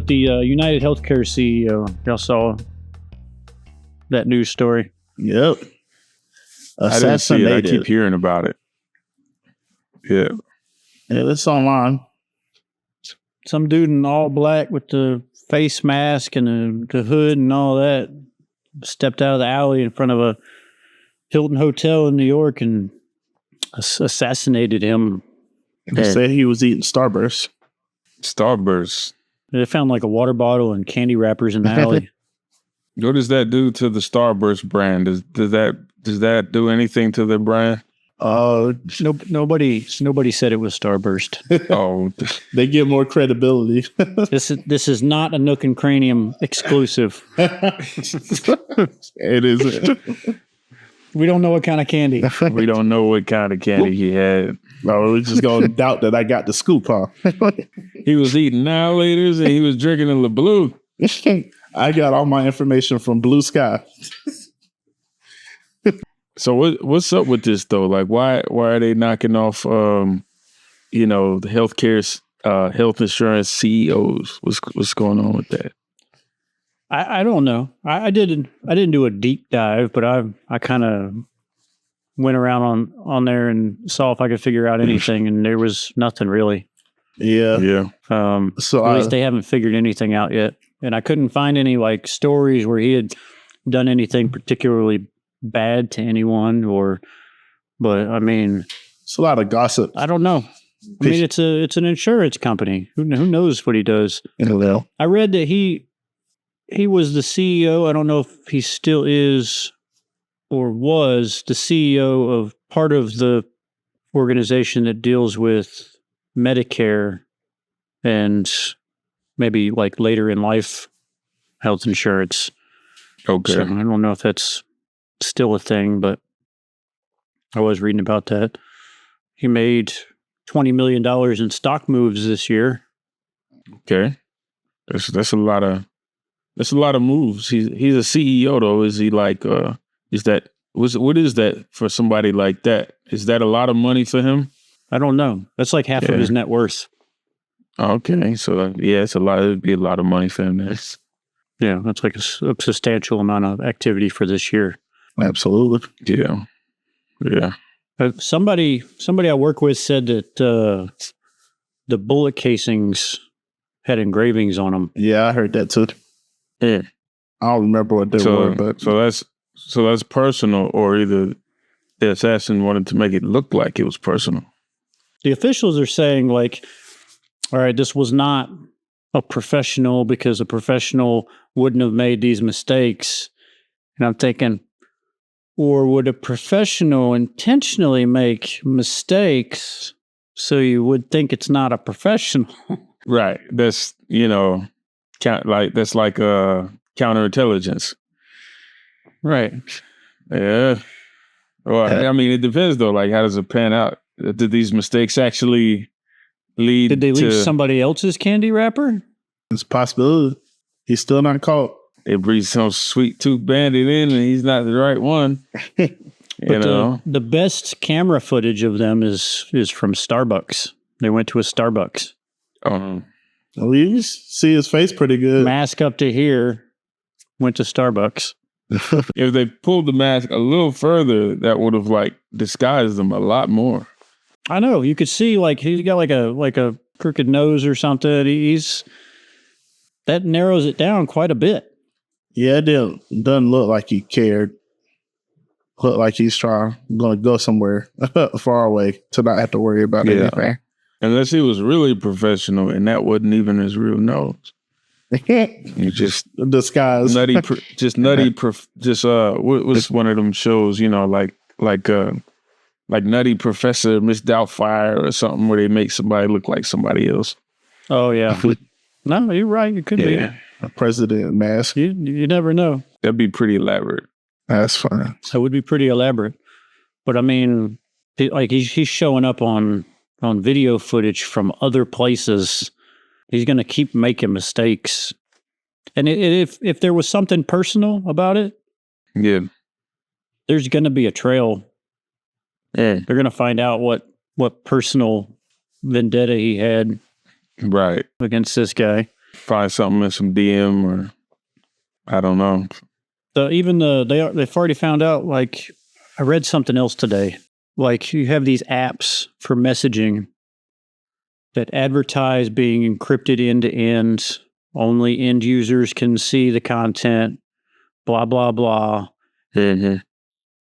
with the United Healthcare CEO. Y'all saw that news story? Yep. I didn't see it. I keep hearing about it. Yeah. Yeah, it's online. Some dude in all black with the face mask and the hood and all that stepped out of the alley in front of a Hilton hotel in New York and assassinated him. They said he was eating Starburst. Starburst. They found like a water bottle and candy wrappers in the alley. What does that do to the Starburst brand? Does that do anything to the brand? Nobody said it was Starburst. Oh, they get more credibility. This is not a Nook and Cranium exclusive. It isn't. We don't know what kind of candy. We don't know what kind of candy he had. No, we're just gonna doubt that I got the scoop, huh? He was eating annihilators and he was drinking a LeBlue. I got all my information from Blue Sky. So what's up with this though? Like, why are they knocking off, the healthcare, health insurance CEOs? What's going on with that? I don't know. I didn't do a deep dive, but I kind of went around on there and saw if I could figure out anything, and there was nothing really. Yeah. So at least they haven't figured anything out yet, and I couldn't find any like stories where he had done anything particularly bad to anyone, but I mean, it's a lot of gossip. I don't know. I mean, it's an insurance company. Who knows what he does? I read that he was the CEO. I don't know if he still is or was the CEO of part of the organization that deals with Medicare and maybe like later in life health insurance. Okay. So I don't know if that's still a thing, but I was reading about that. He made $20 million in stock moves this year. Okay. That's a lot of moves. He's a CEO though. Is he like what is that for somebody like that? Is that a lot of money for him? I don't know. That's like half of his net worth. Okay. So it's a lot. It'd be a lot of money for him. Yeah, that's like a substantial amount of activity for this year. Absolutely. Yeah. Somebody I work with said that the bullet casings had engravings on them. Yeah, I heard that too. Yeah. I don't remember what they were, but so that's personal, or either the assassin wanted to make it look like it was personal. The officials are saying like, all right, this was not a professional because a professional wouldn't have made these mistakes. And I'm thinking, or would a professional intentionally make mistakes so you would think it's not a professional? Right. That's, that's like counterintelligence. Right. Yeah. Well, I mean, it depends though. Like, how does it pan out? Did these mistakes actually lead Did they leave somebody else's candy wrapper? It's a possibility. He's still not caught. They breathe some sweet tooth bandit in and he's not the right one. The best camera footage of them is from Starbucks. They went to a Starbucks. Well, you see his face pretty good. Mask up to here, went to Starbucks. If they pulled the mask a little further, that would have like disguised them a lot more. I know. You could see like he's got like a crooked nose or something. That narrows it down quite a bit. Yeah, it doesn't look like he cared. Look like he's going to go somewhere far away to not have to worry about anything. Unless he was really professional and that wasn't even his real nose. You just disguise. What was one of them shows, like Nutty Professor Miss Doubtfire or something where they make somebody look like somebody else. Oh, yeah. No, you're right. It could be. A president mask. You never know. That'd be pretty elaborate. That's fine. That would be pretty elaborate. But I mean, like he's showing up on video footage from other places. He's going to keep making mistakes. And if there was something personal about it, there's going to be a trail. Yeah. They're going to find out what personal vendetta he had right against this guy. Find something in some DM or I don't know. They've already found out. Like, I read something else today. Like, you have these apps for messaging that advertise being encrypted end to end. Only end users can see the content. Blah blah blah. Mm-hmm.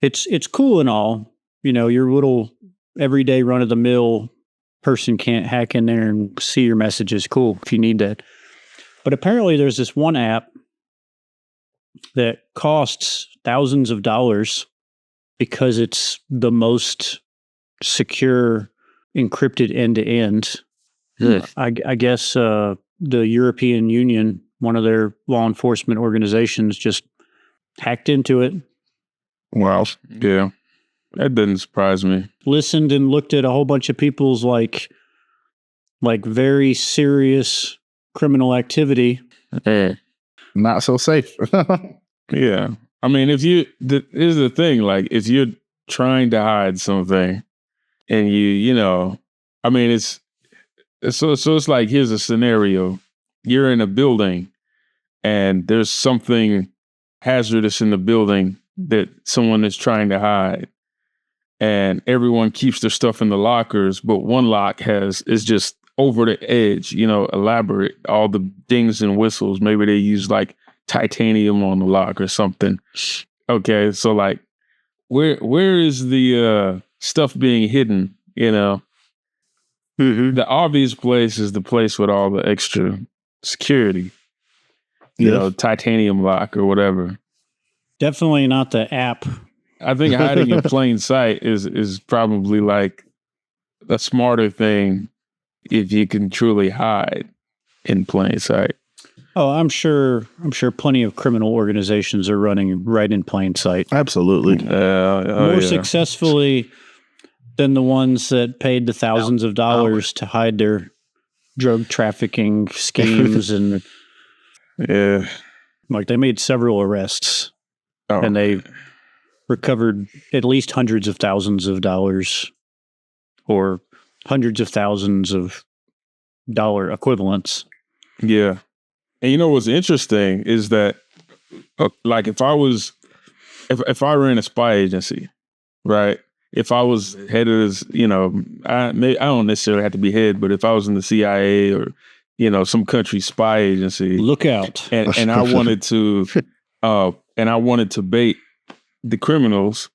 It's cool and all. You know, your little everyday run of the mill person can't hack in there and see your messages. Cool if you need that. But apparently, there's this one app that costs thousands of dollars because it's the most secure encrypted end to end. I guess the European Union, one of their law enforcement organizations, just hacked into it. Wow. Yeah. That doesn't surprise me. Listened and looked at a whole bunch of people's like very serious criminal activity. Not so safe. Yeah. I mean, here's the thing, like, if you're trying to hide something and I mean, it's like, here's a scenario. You're in a building and there's something hazardous in the building that someone is trying to hide. And everyone keeps their stuff in the lockers, but one lock is just over the edge, elaborate, all the dings and whistles. Maybe they use like titanium on the lock or something. Okay, so like, where is the stuff being hidden? Mm-hmm. The obvious place is the place with all the extra security. Titanium lock or whatever. Definitely not the app. I think hiding in plain sight is probably like a smarter thing if you can truly hide in plain sight. Oh, I'm sure plenty of criminal organizations are running right in plain sight. Absolutely. More successfully than the ones that paid the thousands of dollars to hide their drug trafficking schemes. And yeah, like, they made several arrests and they recovered at least hundreds of thousands of dollars or hundreds of thousands of dollar equivalents. Yeah. And what's interesting is that, like, if I ran a spy agency, right? If I was head of this, I don't necessarily have to be head, but if I was in the CIA or, some country's spy agency, look out. And I wanted to bait the criminals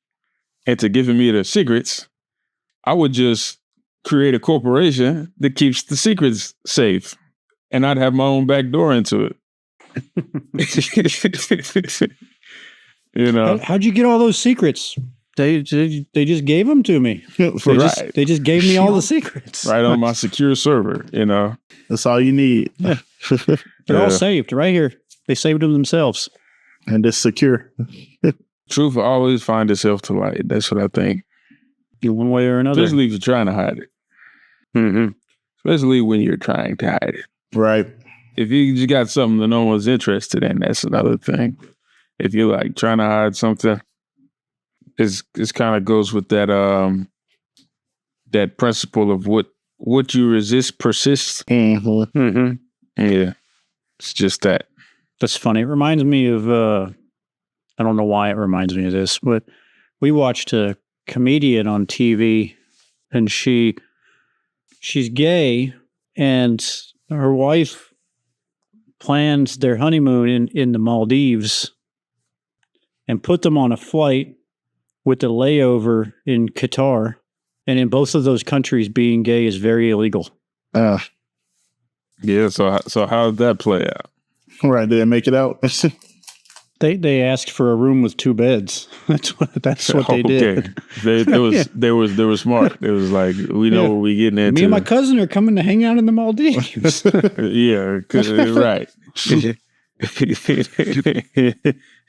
into giving me their secrets, I would just create a corporation that keeps the secrets safe. And I'd have my own back door into it. How'd you get all those secrets? They just gave them to me. They just gave me all the secrets. Right on my secure server, That's all you need. Yeah. They're all saved right here. They saved them themselves. And it's secure. Truth will always find itself to light. That's what I think. In one way or another. Especially if you're trying to hide it. Mm-hmm. Especially when you're trying to hide it. Right. If you just got something that no one's interested in, that's another thing. If you're like trying to hide something, it's kind of goes with that that principle of what you resist persists. Mm-hmm. Mm-hmm. Yeah. It's just that. That's funny. It reminds me of I don't know why it reminds me of this, but we watched a comedian on TV and she's gay, and her wife planned their honeymoon in the Maldives and put them on a flight with a layover in Qatar. And in both of those countries, being gay is very illegal. Yeah, so how did that play out? Right, did they make it out? They asked for a room with 2 beds. That's what they did. They were smart. It was like, we know what we're getting into. Me and my cousin are coming to hang out in the Maldives. Yeah, right.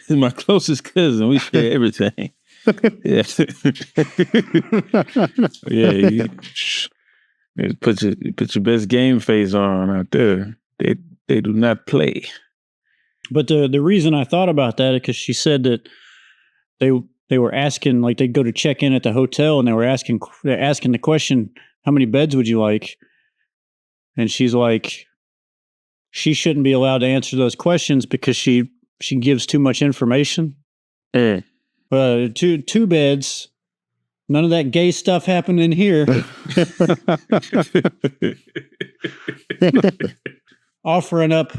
He's my closest cousin. We share everything. Yeah. Yeah. Put your best game face on out there. They do not play. But the reason I thought about that is because she said that they were asking, like, they'd go to check in at the hotel and they're asking the question, how many beds would you like? And she's like, she shouldn't be allowed to answer those questions because she gives too much information. Two beds. None of that gay stuff happened in here. Offering up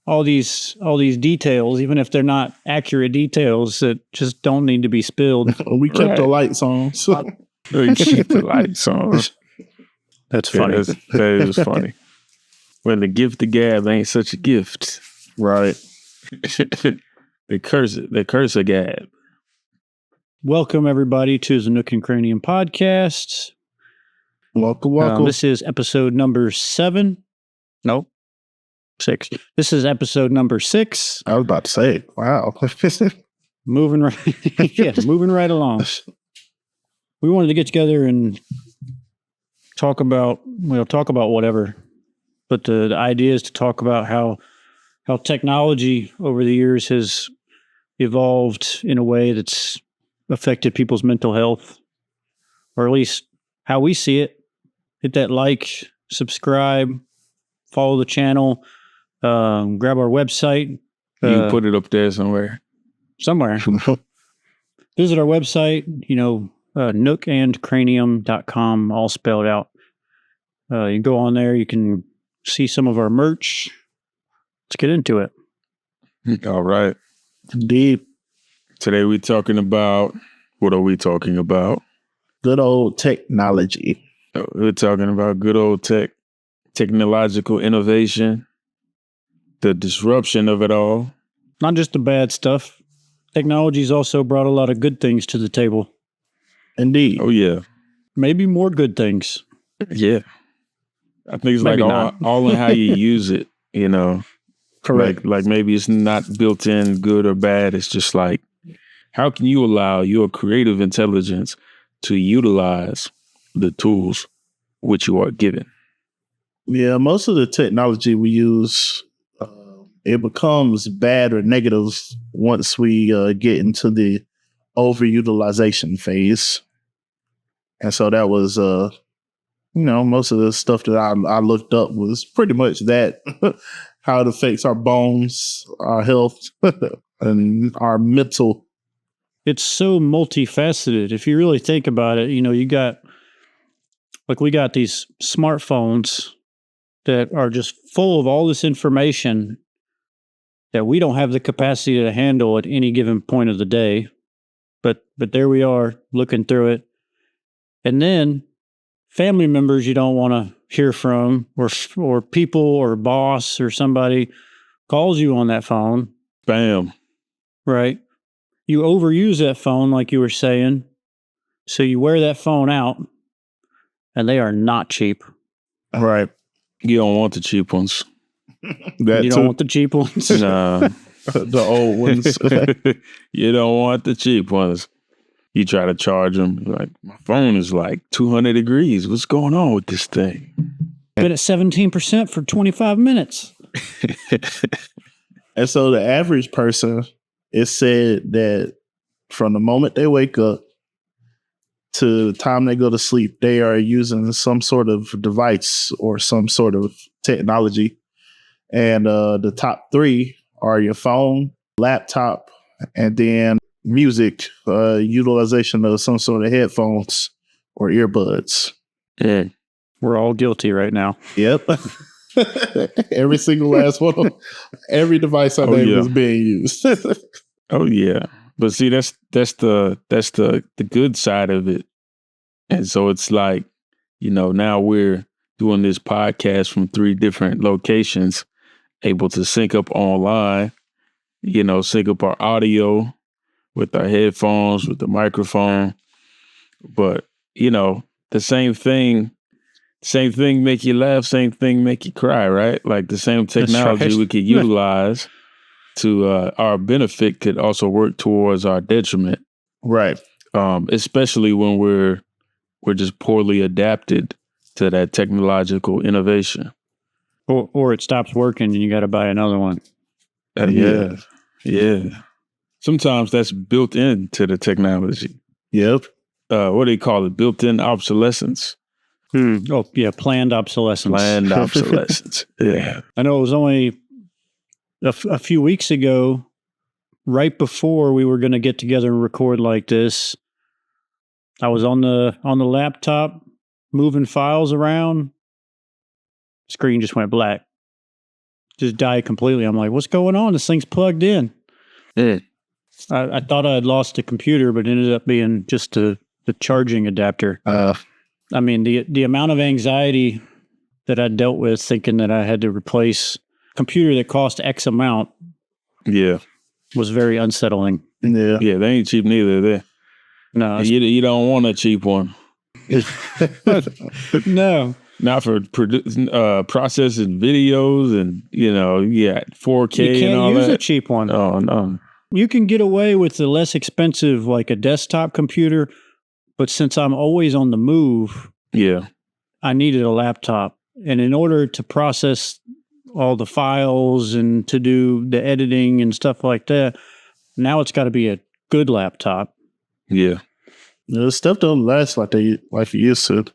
all these details, even if they're not accurate details that just don't need to be spilled. We kept the lights on. We keep the lights on. That's funny. That is funny. When the gift of gab ain't such a gift. Right. They curse it. They curse a gab. Welcome, everybody, to the Nook Cranium podcast. Welcome. This is episode number 7. Nope. 6. This is episode number 6. I was about to say, wow. Moving right along. We wanted to get together and talk about whatever. But the idea is to talk about how technology over the years has evolved in a way that's affected people's mental health, or at least how we see it. Hit that like, subscribe, follow the channel, grab our website. You can put it up there somewhere. Visit our website, nookandcranium.com, all spelled out. You go on there, you can see some of our merch. Let's get into it. All right. Indeed. Today we're talking about, what are we talking about? Good old technology. We're talking about good old technological innovation, the disruption of it all. Not just the bad stuff. Technology's also brought a lot of good things to the table. Indeed. Oh, yeah. Maybe more good things. Yeah. I think it's Maybe like all in how you use it, Correct. Like maybe it's not built in good or bad. It's just like, how can you allow your creative intelligence to utilize the tools which you are given? Yeah, most of the technology we use, it becomes bad or negative once we get into the overutilization phase. And so that was, most of the stuff that I looked up was pretty much that, how it affects our bones, our health, and our mental. It's so multifaceted. If you really think about it, we got these smartphones that are just full of all this information that we don't have the capacity to handle at any given point of the day. But there we are looking through it. And then family members you don't want to hear from, or people or boss or somebody calls you on that phone. Bam. Right. You overuse that phone, like you were saying. So you wear that phone out, and they are not cheap. Right. You don't want the cheap ones. You don't want the cheap ones? Nah. The old ones. You don't want the cheap ones. You try to charge them, like, my phone is like 200 degrees. What's going on with this thing? Been at 17% for 25 minutes. And so the average person, it's said that from the moment they wake up to the time they go to sleep, they are using some sort of device or some sort of technology. And the top 3 are your phone, laptop, and then music, utilization of some sort of headphones or earbuds. Yeah. We're all guilty right now. Yep. Every single last one. Every device I named is being used. Oh yeah. But see, that's the good side of it. And so it's like, now we're doing this podcast from 3 different locations, able to sync up online, sync up our audio with our headphones, with the microphone. But, the same thing make you laugh, same thing make you cry, right? Like the same technology we could utilize to our benefit could also work towards our detriment. Right. Especially when we're just poorly adapted to that technological innovation. Or it stops working and you got to buy another one. Yeah. Sometimes that's built into the technology. Yep. What do they call it? Built-in obsolescence. Oh, yeah, planned obsolescence. Planned obsolescence. Yeah. I know it was only a few weeks ago, right before we were going to get together and record like this. I was on the laptop, moving files around. Screen just went black. Just died completely. I'm like, what's going on? This thing's plugged in. Yeah. I thought I had lost the computer, but it ended up being just the charging adapter. I mean, the amount of anxiety that I dealt with thinking that I had to replace a computer that cost X amount was very unsettling. Yeah, they ain't cheap neither. They. No. You don't want a cheap one. No. Not for processing videos and, 4K and all that. You can't use a cheap one. Oh, no. You can get away with the less expensive, like a desktop computer, but since I'm always on the move, I needed a laptop. And in order to process all the files and to do the editing and stuff like that, now it's got to be a good laptop. Yeah. The stuff don't last like it used to.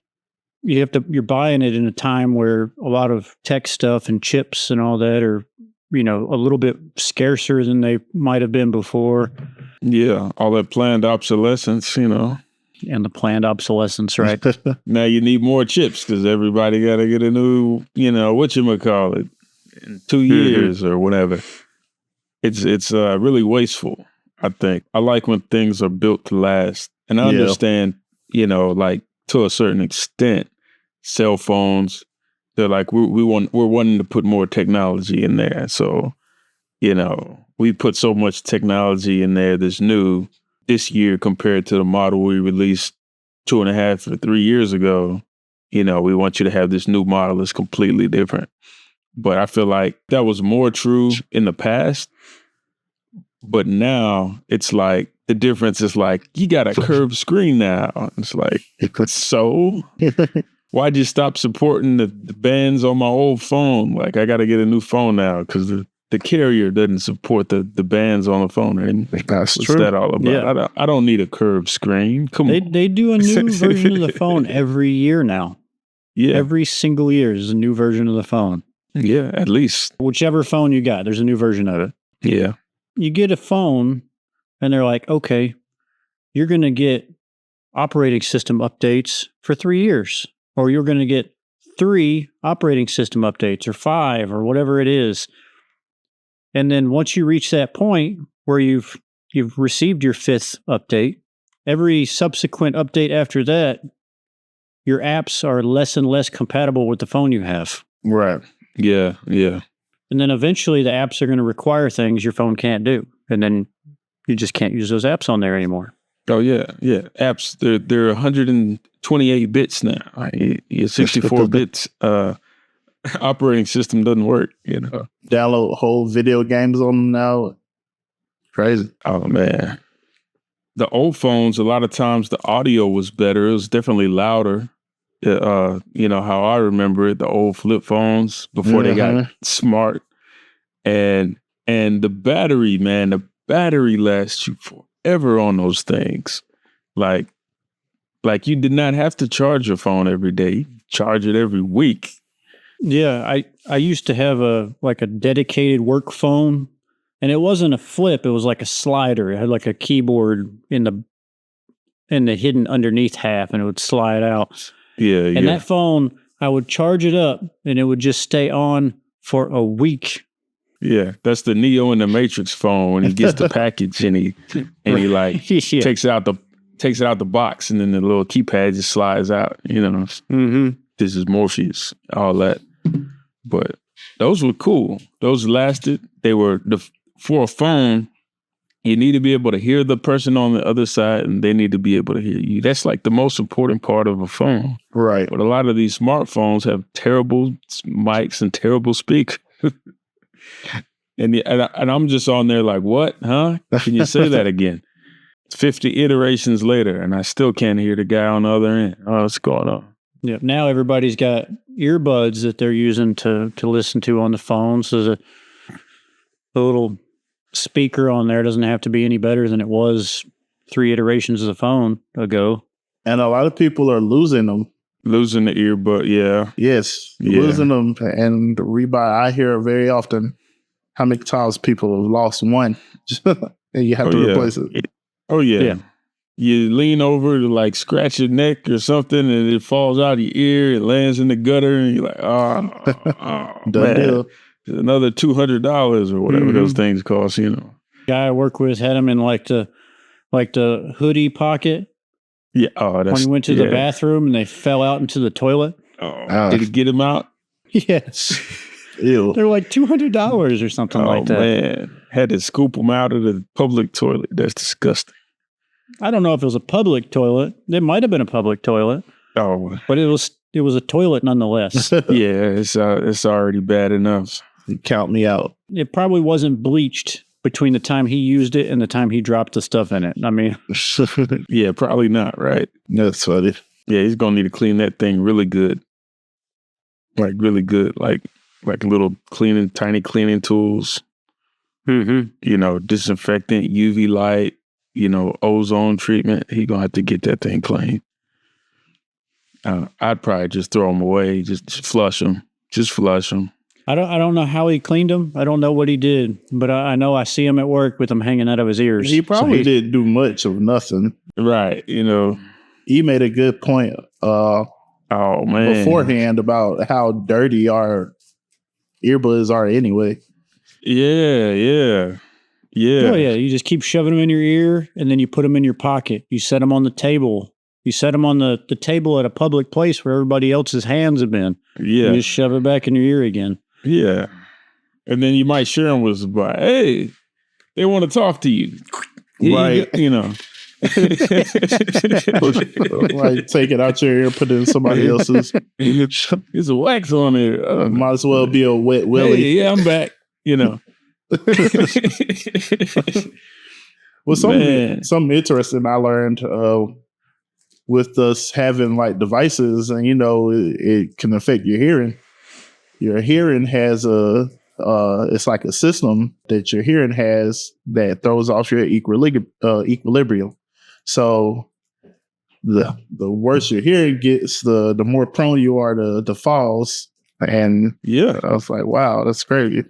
You're buying it in a time where a lot of tech stuff and chips and all that are, a little bit scarcer than they might have been before. Yeah, all that planned obsolescence, And the planned obsolescence, right? Now you need more chips because everybody got to get a new, whatchamacallit, in 2 years or whatever. It's really wasteful, I think. I like when things are built to last. And I understand, to a certain extent, cell phones, they're like, we're wanting to put more technology in there. So, we put so much technology in there that's new this year compared to the model we released 2.5 or 3 years ago. We want you to have this new model that's completely different. But I feel like that was more true in the past. But now it's like, the difference is like, you got a curved screen now. It's like, so why'd you stop supporting the bands on my old phone? Like, I got to get a new phone now because the carrier doesn't support the bands on the phone. And That's what's true. that all about? Yeah. I don't need a curved screen. Come on. They do a new version of the phone every year now. Yeah. Every single year is a new version of the phone. Yeah, at least. Whichever phone you got, there's a new version of it. Yeah. You get a phone and they're like, okay, you're going to get operating system updates for 3 years, or you're going to get 3 operating system updates or 5 or whatever it is. And then once you reach that point where you've received your 5th update, every subsequent update after that, your apps are less and less compatible with the phone you have. Right. Yeah. Yeah. And then eventually the apps are going to require things your phone can't do. And then you just can't use those apps on there anymore. Oh, yeah. Yeah. Apps, they're 128 bits now. Your 64 bits operating system doesn't work, Download whole video games on them now. Crazy. Oh, man. The old phones, a lot of times the audio was better. It was definitely louder. How I remember it, the old flip phones before they got smart. And the battery, man, the battery lasts you forever on those things. Like you did not have to charge your phone every day. You charge it every week. Yeah, I used to have a dedicated work phone, and it wasn't a flip, it was like a slider. It had like a keyboard in the hidden underneath half, and it would slide out. Yeah, and that phone, I would charge it up and it would just stay on for a week. Yeah, that's the Neo in the Matrix phone when he gets the package and he takes it out the box, and then the little keypad just slides out. This is Morpheus, all that. But those were cool. Those lasted. They were for a phone. You need to be able to hear the person on the other side, and they need to be able to hear you. That's like the most important part of a phone. Right. But a lot of these smartphones have terrible mics and terrible speakers. And I'm just on there like, what? Huh? Can you say that again? 50 iterations later, and I still can't hear the guy on the other end. Oh, what's going on? Yeah. Now everybody's got earbuds that they're using to listen to on the phone. So the little speaker on there doesn't have to be any better than it was 3 iterations of the phone ago. And a lot of people are losing them Losing the earbud, yeah. Yes, losing them and rebuy. I hear very often how many times people have lost one and you have to replace it. Oh, yeah. You lean over to like scratch your neck or something and it falls out of your ear, it lands in the gutter, and you're like, oh man, deal. Another $200 or whatever those things cost, Guy I work with had him in like the hoodie pocket. Yeah. Oh, when he went to the bathroom and they fell out into the toilet. Oh, did it get him out? Yes. Ew. They're like $200 or something like that. Oh, man. Had to scoop them out of the public toilet. That's disgusting. I don't know if it was a public toilet. It might have been a public toilet. Oh. But it was a toilet nonetheless. Yeah, it's already bad enough. You count me out. It probably wasn't bleached between the time he used it and the time he dropped the stuff in it. I mean, yeah, probably not, right? That's funny. Yeah, he's gonna need to clean that thing really good, like really good, like little tiny cleaning tools. Disinfectant, UV light, ozone treatment. He gonna have to get that thing clean. I'd probably just throw them away, just flush them, I don't know how he cleaned them. I don't know what he did, but I know I see him at work with them hanging out of his ears. He probably didn't do much of nothing. Right. He made a good point beforehand about how dirty our earbuds are anyway. Yeah. Oh, yeah. You just keep shoving them in your ear and then you put them in your pocket. You set them on the table. You set them on the table at a public place where everybody else's hands have been. Yeah. You just shove it back in your ear again. Yeah. And then you might share them with somebody. Hey, they want to talk to you. Right. Like take it out your ear, put it in somebody else's. There's a wax on there. Might as well be a wet willy. Hey, yeah, I'm back. Well, something interesting I learned with us having like devices, and it can affect your hearing. Your hearing has it's like a system that your hearing has that throws off your equilibrium. So the worse your hearing gets, the more prone you are to falls. And yeah, I was like, wow, that's crazy.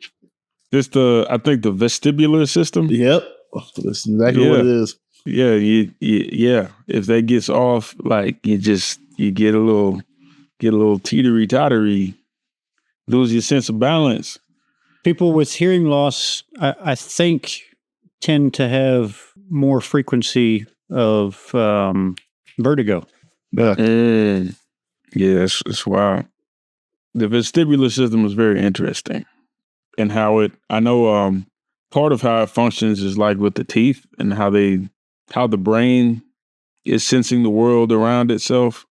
I think the vestibular system. Yep, that's exactly what it is. Yeah, yeah. If that gets off, like you get a little teetery tottery, lose your sense of balance. People with hearing loss, I think, tend to have more frequency of vertigo. Yeah, it's wild. The vestibular system is very interesting, and how I know part of how it functions is like with the teeth and how the brain is sensing the world around itself.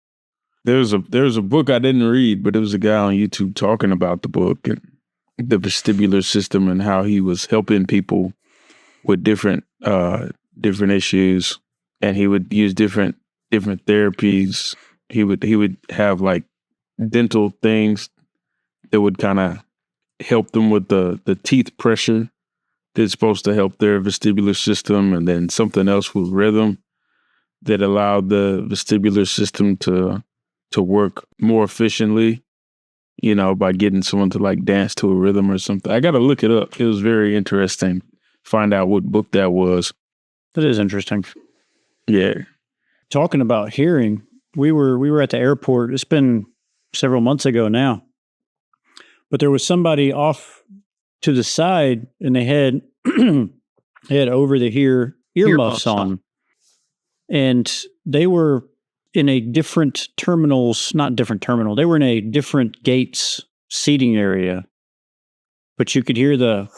There's a book I didn't read, but it was a guy on YouTube talking about the book and the vestibular system and how he was helping people with different issues, and he would use different therapies. He would have like dental things that would kind of help them with the teeth pressure that's supposed to help their vestibular system, and then something else with rhythm that allowed the vestibular system to work more efficiently, by getting someone to like dance to a rhythm or something. I got to look it up. It was very interesting. Find out what book that was. That is interesting. Yeah. Talking about hearing, we were at the airport. It's been several months ago now, but there was somebody off to the side, and they had over the earmuffs on, and they were in a different terminal. They were in a different gates seating area, but you could hear the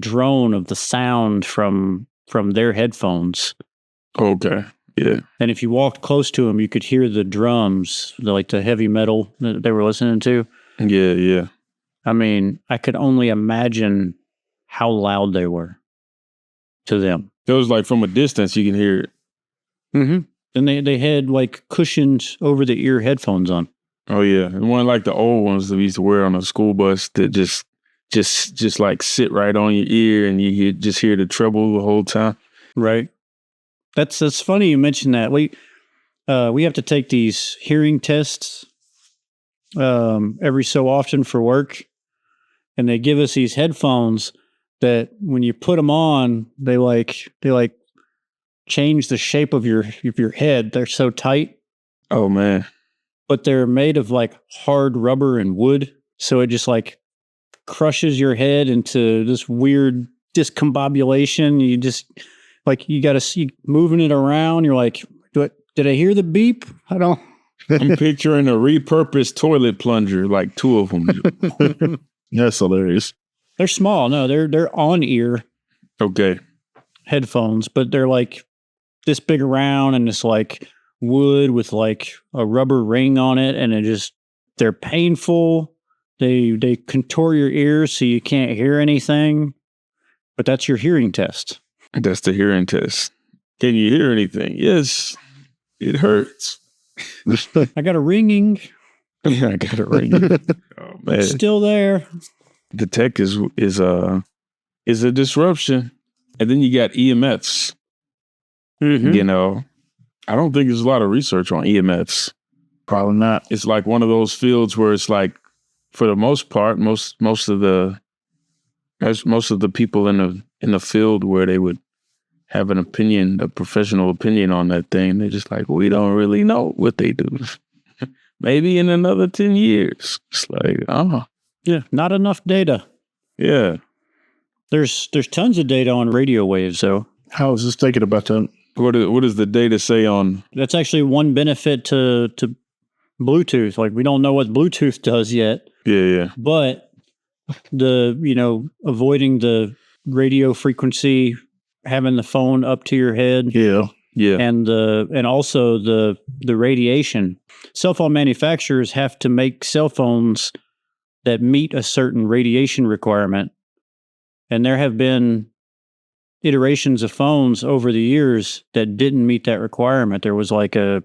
drone of the sound from their headphones. Okay. Yeah. And if you walked close to them, you could hear the drums, like the heavy metal that they were listening to. Yeah, yeah. I mean, I could only imagine how loud they were to them. It was like from a distance, you can hear it. Mm-hmm. And they had like cushioned over the ear headphones on. Oh yeah, and one like the old ones that we used to wear on a school bus that just like sit right on your ear, and you just hear the treble the whole time. Right. That's funny you mentioned that. We have to take these hearing tests every so often for work, and they give us these headphones that when you put them on, they change the shape of your head. They're so tight. Oh man. But they're made of like hard rubber and wood, so it just like crushes your head into this weird discombobulation. You just like you got to see moving it around. You're like, did I hear the beep? I don't. I'm picturing a repurposed toilet plunger, like 2 of them. That's hilarious. They're small. No, they're on ear. Okay. Headphones, but they're like this big around and it's like wood with like a rubber ring on it, and they're painful. They contour your ears so you can't hear anything, but that's your hearing test. That's the hearing test. Can you hear anything? Yes, it hurts. I got a ringing. Yeah, I got a ringing. Oh man, it's still there. The tech is a disruption, and then you got EMFs. Mm-hmm. You know, I don't think there's a lot of research on EMFs. Probably not. It's like one of those fields where it's like, for the most part, most of the people in the field where they would have an opinion, a professional opinion on that thing, they're just like, we don't really know what they do. Maybe in another 10 years. It's like, yeah, not enough data. Yeah. There's tons of data on radio waves, though. How is this thinking about that? What does the data say on? That's actually one benefit to Bluetooth. Like, we don't know what Bluetooth does yet. Yeah. But avoiding the radio frequency, having the phone up to your head. Yeah. And also the radiation. Cell phone manufacturers have to make cell phones that meet a certain radiation requirement. And there have been iterations of phones over the years that didn't meet that requirement. There was like an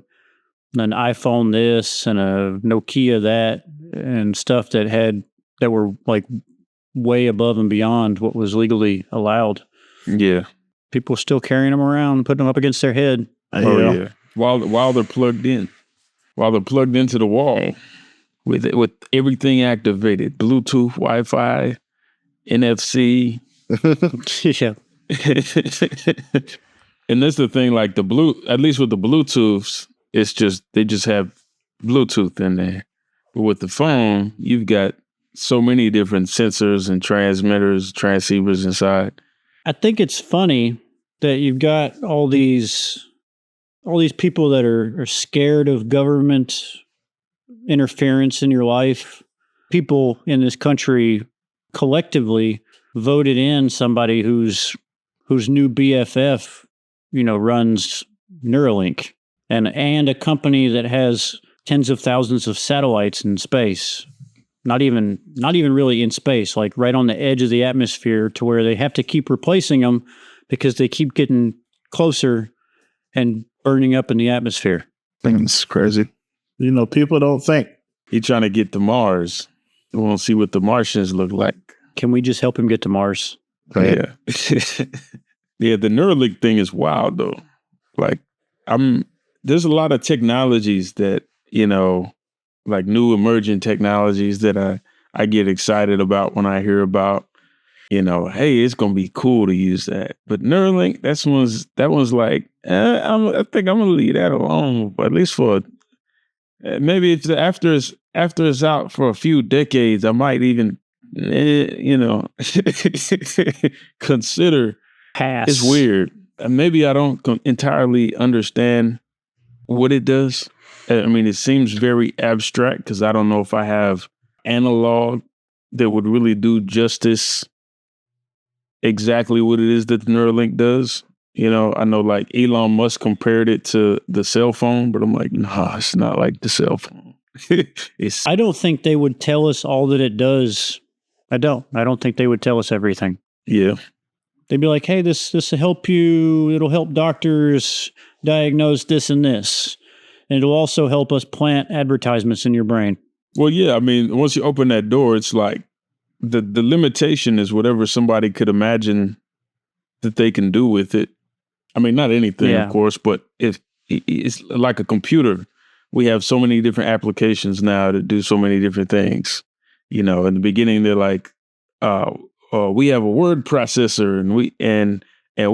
iPhone this and a Nokia that and stuff that were like way above and beyond what was legally allowed. Yeah. People still carrying them around, putting them up against their head. Oh yeah. While they're plugged in. While they're plugged into the wall with everything activated. Bluetooth, Wi-Fi, NFC. Yeah. And that's the thing, like at least with the Bluetooths, it's just they just have Bluetooth in there. But with the phone, you've got so many different sensors and transmitters, transceivers inside. I think it's funny that you've got all these people that are scared of government interference in your life. People in this country collectively voted in somebody whose new BFF, runs Neuralink and a company that has tens of thousands of satellites in space. Not even really in space, like right on the edge of the atmosphere, to where they have to keep replacing them because they keep getting closer and burning up in the atmosphere. I think it's crazy. People don't think. He's trying to get to Mars. We want to see what the Martians look like. Can we just help him get to Mars? Yeah. Yeah, the Neuralink thing is wild, though. Like, there's a lot of technologies that, like new emerging technologies that I get excited about when I hear about, hey, it's going to be cool to use that. But Neuralink, that one's like, I think I'm going to leave that alone, but at least for maybe it's after it's out for a few decades, I might even, consider. Pass. It's weird. Maybe I don't entirely understand what it does. I mean, it seems very abstract because I don't know if I have analog that would really do justice exactly what it is that the Neuralink does. I know like Elon Musk compared it to the cell phone, but I'm like, nah, it's not like the cell phone. I don't think they would tell us all that it does. I don't think they would tell us everything. Yeah. They'd be like, hey, this will help you. It'll help doctors diagnose this and this. And it'll also help us plant advertisements in your brain. Well, yeah. I mean, once you open that door, it's like the limitation is whatever somebody could imagine that they can do with it. I mean, not anything, of course, but if it's like a computer. We have so many different applications now to do so many different things. In the beginning, they're like, we have a word processor and we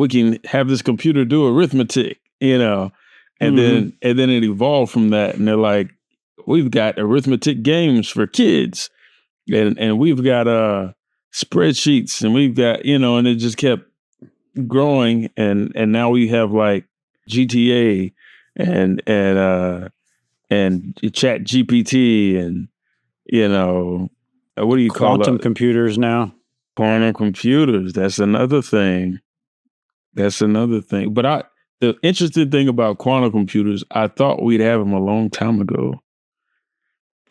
can have this computer do arithmetic, and then it evolved from that. And they're like, we've got arithmetic games for kids, and we've got spreadsheets, and we've got, and it just kept growing. And now we have like GTA and Chat GPT and, what do you call it? Quantum computers now. Quantum computers. That's another thing. But the interesting thing about quantum computers, I thought we'd have them a long time ago,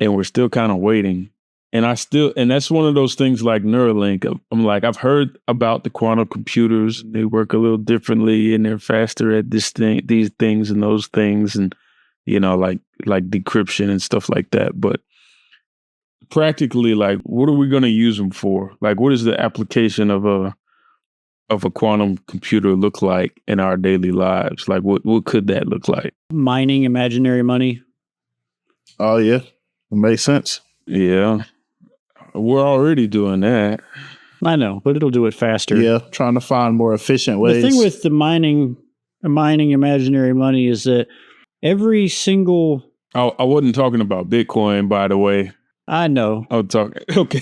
and we're still kind of waiting. And that's one of those things like Neuralink. I'm like, I've heard about the quantum computers. They work a little differently, and they're faster at these things and those things, and like decryption and stuff like that. But practically, like, what are we going to use them for? Like, what is the application of a quantum computer look like in our daily lives? Like, what could that look like? Mining imaginary money. Oh yeah, it makes sense. Yeah, we're already doing that. I know, but it'll do it faster. Yeah, trying to find more efficient ways. The thing with the mining imaginary money is that every single... I wasn't talking about Bitcoin, by the way. I know. I'm talking... Okay.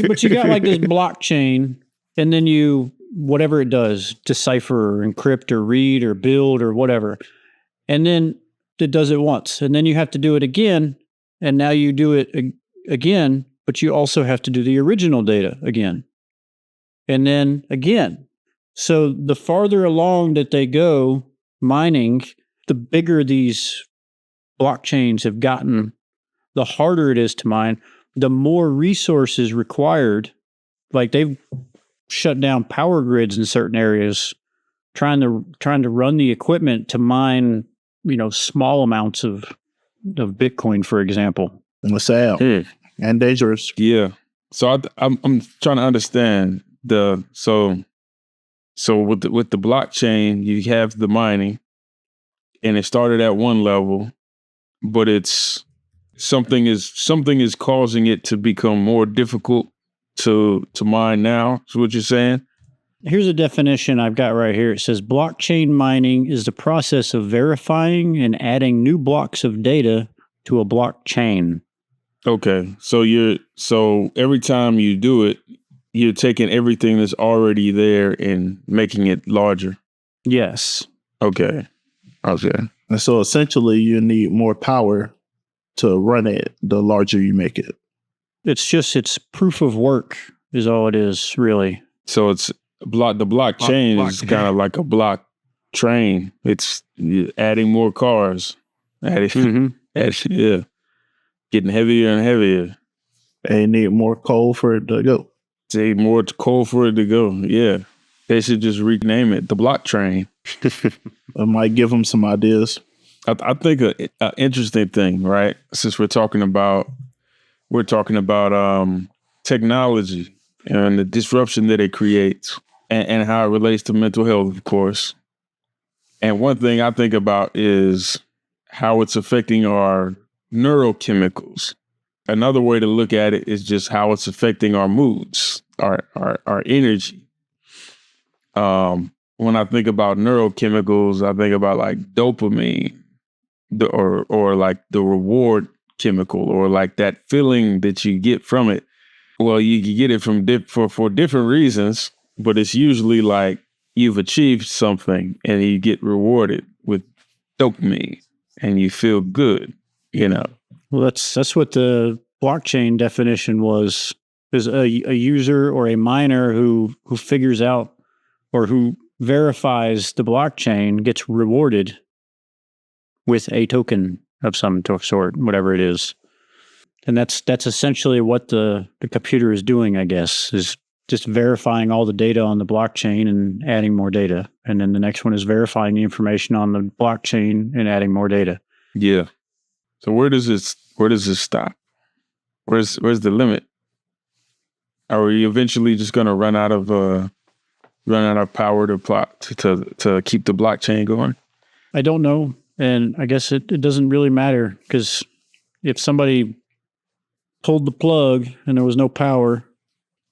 but you got like this blockchain, and then whatever it does, decipher or encrypt or read or build or whatever. And then it does it once. And then you have to do it again. And now you do it again, but you also have to do the original data again. And then again. So the farther along that they go mining, the bigger these blockchains have gotten, the harder it is to mine, the more resources required. Like they've shut down power grids in certain areas, trying to run the equipment to mine, small amounts of Bitcoin, for example. And sad and dangerous. Yeah. So I'm trying to understand so with the blockchain, you have the mining, and it started at one level, but it's something is causing it to become more difficult to mine now. Is what you're saying? Here's a definition I've got right here. It says blockchain mining is the process of verifying and adding new blocks of data to a blockchain. Okay. So every time you do it, you're taking everything that's already there and making it larger. Yes. Okay. And so essentially you need more power to run it the larger you make it. It's proof of work is all it is, really. So it's the blockchain is kind of like a block train. It's adding more cars. Getting heavier and heavier. They need more coal for it to go. They need more coal for it to go. Yeah. They should just rename it the block train. I might give them some ideas. I think an interesting thing, right? Since we're talking about technology and the disruption that it creates and how it relates to mental health, of course. And one thing I think about is how it's affecting our neurochemicals. Another way to look at it is just how it's affecting our moods, our energy. When I think about neurochemicals, I think about like dopamine, or like the reward chemical, or like that feeling that you get from it. Well, you can get it from for different reasons, but it's usually like you've achieved something and you get rewarded with dopamine and you feel good, Well, that's what the blockchain definition was, is a user or a miner who figures out or who verifies the blockchain gets rewarded with a token of some sort, whatever it is. And that's essentially what the computer is doing, I guess, is just verifying all the data on the blockchain and adding more data. And then the next one is verifying the information on the blockchain and adding more data. Yeah. So where does this stop? Where's the limit? Are we eventually just going to run out of power to keep the blockchain going? I don't know. And I guess it doesn't really matter because if somebody pulled the plug and there was no power,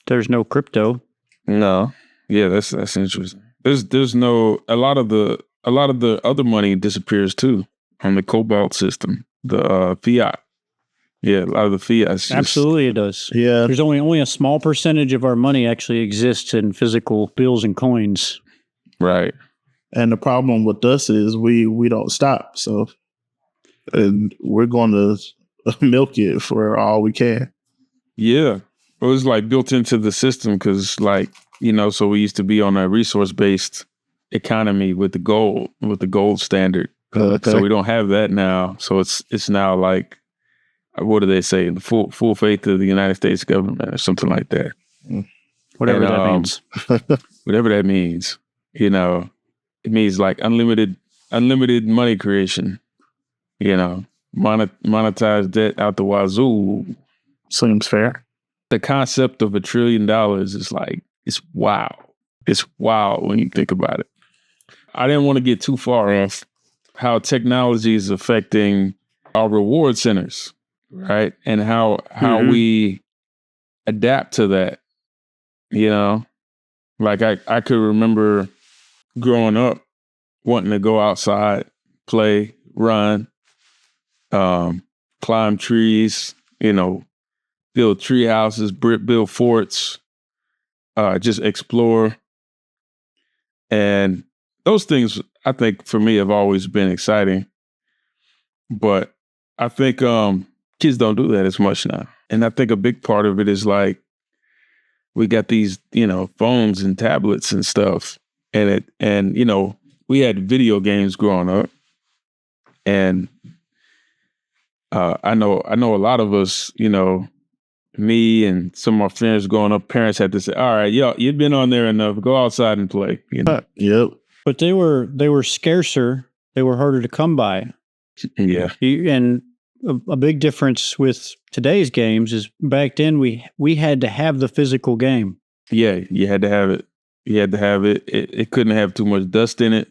there's no crypto. No. Yeah, that's interesting. There's no a lot of the other money disappears too on the Cobalt system, the fiat. Yeah, a lot of the fiat. Absolutely, it does. Yeah, there's only a small percentage of our money actually exists in physical bills and coins. Right. And the problem with us is we don't stop. So, and we're going to milk it for all we can. Yeah, it was like built into the system because, like, so we used to be on a resource-based economy with the gold standard. Okay. So we don't have that now. So it's now like, what do they say? The full faith of the United States government or something like that. Whatever that means. Whatever that means. It means like unlimited money creation. Monetize debt out the wazoo. Seems fair. The concept of $1 trillion is like, it's wow. It's wild when you think about it. I didn't want to get too far off how technology is affecting our reward centers, right? And how we adapt to that, Like I could remember growing up wanting to go outside, play, run, climb trees, build tree houses, build forts, just explore. And those things, I think, for me, have always been exciting. But I think kids don't do that as much now. And I think a big part of it is like, we got these, phones and tablets and stuff. And we had video games growing up. And I know a lot of us, me and some of my friends growing up, parents had to say, all right, you've been on there enough. Go outside and play. Yep. But they were scarcer. They were harder to come by. Yeah. And a big difference with today's games is back then we had to have the physical game. Yeah, you had to have it. You had to have it. It couldn't have too much dust in it.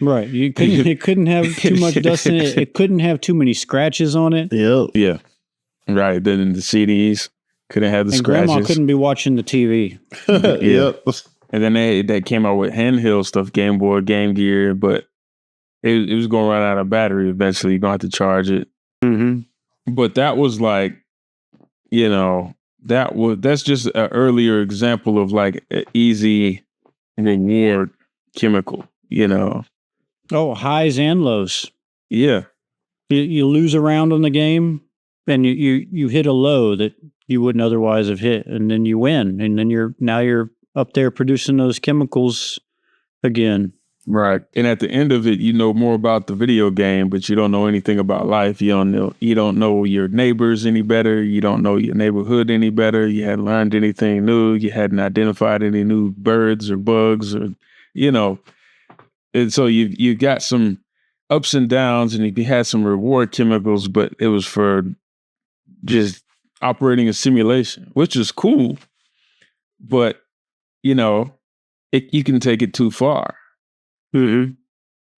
Right. It couldn't have too much dust in it. It couldn't have too many scratches on it. Yep. Yeah. Right. Then in the CDs, couldn't have the scratches. Grandma couldn't be watching the TV. Yep. And then they came out with handheld stuff, Game Boy, Game Gear, but it was going to run out of battery eventually. You're going to have to charge it. Mm-hmm. But that was like, that's just an earlier example of like an easy reward chemical, Oh, highs and lows. Yeah. You lose a round on the game and you hit a low that you wouldn't otherwise have hit, and then you win, and then you're up there producing those chemicals again. Right. And at the end of it, you know more about the video game, but you don't know anything about life. You don't know your neighbors any better. You don't know your neighborhood any better. You hadn't learned anything new. You hadn't identified any new birds or bugs or, And so you got some ups and downs, and you had some reward chemicals, but it was for just operating a simulation, which is cool. But, you can take it too far. Mm-hmm.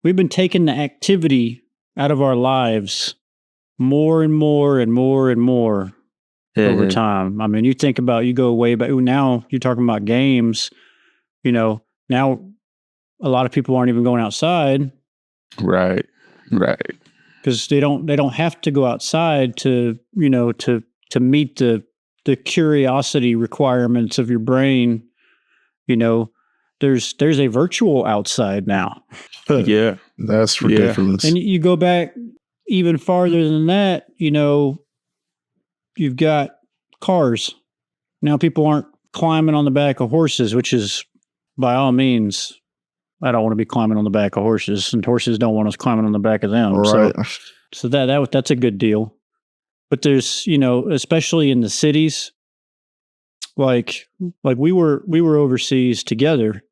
We've been taking the activity out of our lives more and more and more and more over time. I mean, you go way back. Now you're talking about games. Now a lot of people aren't even going outside. Right. Because they don't have to go outside to meet the curiosity requirements of your brain. There's a virtual outside now. Yeah. That's ridiculous. And you go back even farther than that, you've got cars. Now people aren't climbing on the back of horses, which is by all means, I don't want to be climbing on the back of horses, and horses don't want us climbing on the back of them. Right. So that's a good deal. But there's, especially in the cities, like we were overseas together,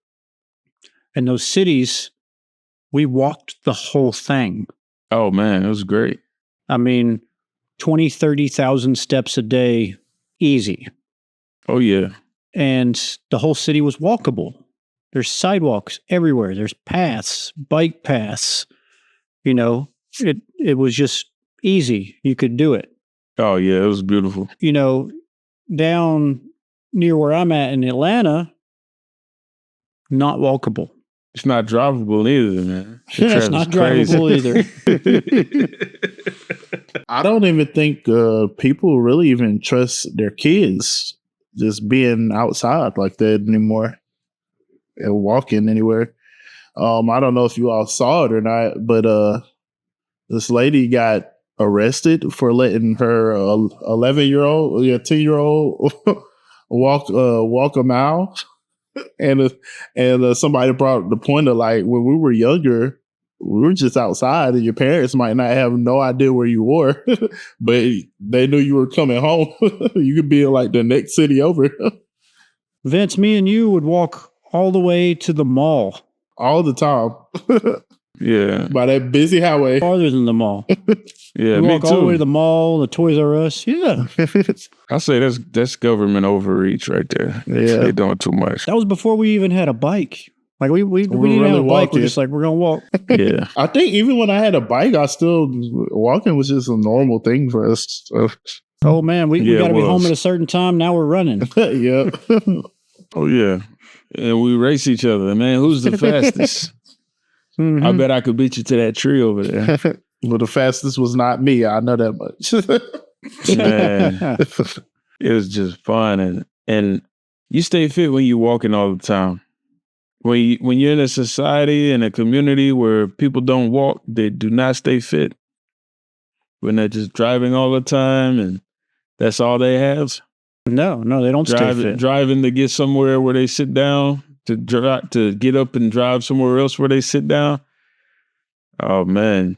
and those cities, we walked the whole thing. Oh man, it was great. I mean, 20, 30,000 steps a day, easy. Oh yeah. And the whole city was walkable. There's sidewalks everywhere. There's paths, bike paths. You know, it was just easy. You could do it. Oh, yeah, it was beautiful. You know, down near where I'm at in Atlanta, not walkable. It's not drivable either, man. It's not drivable either. I don't even think people really even trust their kids just being outside like that anymore and walking anywhere. I don't know if you all saw it or not, but this lady got arrested for letting her 11-year-old, 10-year-old walk a mile. And somebody brought the point of like, when we were younger, we were just outside and your parents might not have no idea where you were, but they knew you were coming home. You could be in like the next city over. Vince, me and you would walk all the way to the mall. All the time. Yeah. By that busy highway. Farther than the mall. Yeah, we me walk too. all the way to the mall, the Toys R Us. Yeah. I say that's government overreach right there. Yeah. They're doing too much. That was before we even had a bike. Like we didn't really have a bike. walking. We're just like, we're going to walk. Yeah. I think even when I had a bike, walking was just a normal thing for us. So. Oh man, we Yeah, got to it be home was. at a certain time. Now we're running. Yeah. Oh, yeah. And we race each other, man. Who's the fastest? Mhm. I bet I could beat you to that tree over there. Well, the fastest was not me. I know that much. Man, it was just fun. And you stay fit when you're walking all the time. When you're in a society and a community where people don't walk, they do not stay fit. When they're just driving all the time and that's all they have. No, they don't stay fit. Driving to get somewhere where they sit down, to get up and drive somewhere else where they sit down. Oh man,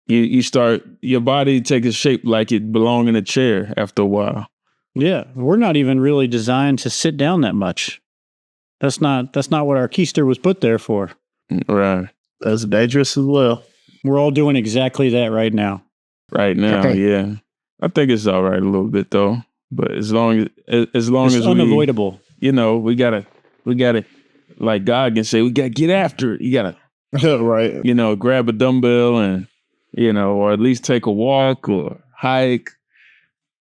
you start, your body takes a shape like it belong in a chair after a while. Yeah, we're not even really designed to sit down that much. That's not what our keister was put there for. Right. That's dangerous as well. We're all doing exactly that right now. Right now, Okay. yeah. I think it's all right a little bit though. But as long It's as unavoidable. we gotta, like God can say, we gotta get after it. You gotta, Right. grab a dumbbell and, or at least take a walk or hike.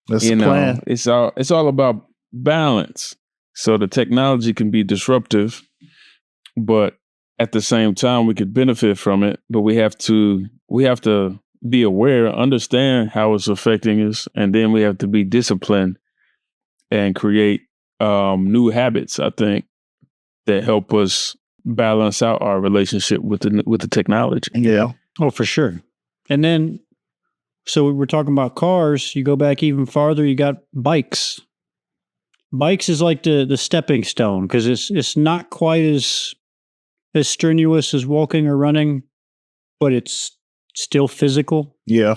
That's the plan. It's all about balance. So the technology can be disruptive, but at the same time we could benefit from it. But we have to be aware, understand how it's affecting us, and then we have to be disciplined and create new habits, I think, that help us balance out our relationship with the technology. Yeah. Oh, for sure. And then, so we were talking about cars. You go back even farther, you got bikes. Bikes is like the stepping stone because it's not quite as strenuous as walking or running, but it's still physical. Yeah.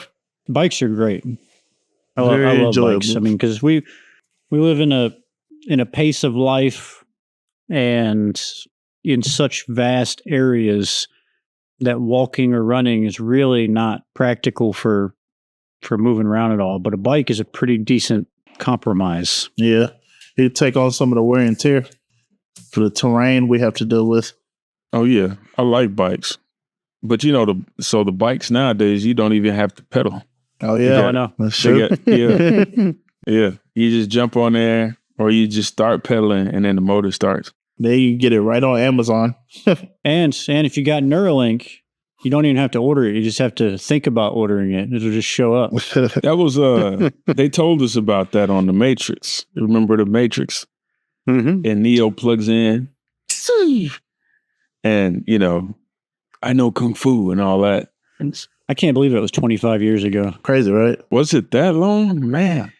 Bikes are great. I Very love enjoyable. bikes. I mean, because we live in a pace of life and in such vast areas that walking or running is really not practical for moving around at all. But a bike is a pretty decent compromise. Yeah. He'd take on some of the wear and tear for the terrain we have to deal with. Oh yeah, I like bikes, but the bikes nowadays you don't even have to pedal. Oh, yeah. I know. That's They true. got- yeah, yeah. You just jump on there, or you just start pedaling, and then the motor starts. There you get it right on Amazon. And if you got Neuralink, you don't even have to order it. You just have to think about ordering it. It'll just show up. That was they told us about that on The Matrix. Remember The Matrix? Mm-hmm. And Neo plugs in, and I know Kung Fu and all that. I can't believe it was 25 years ago. Crazy, right? Was it that long? Man,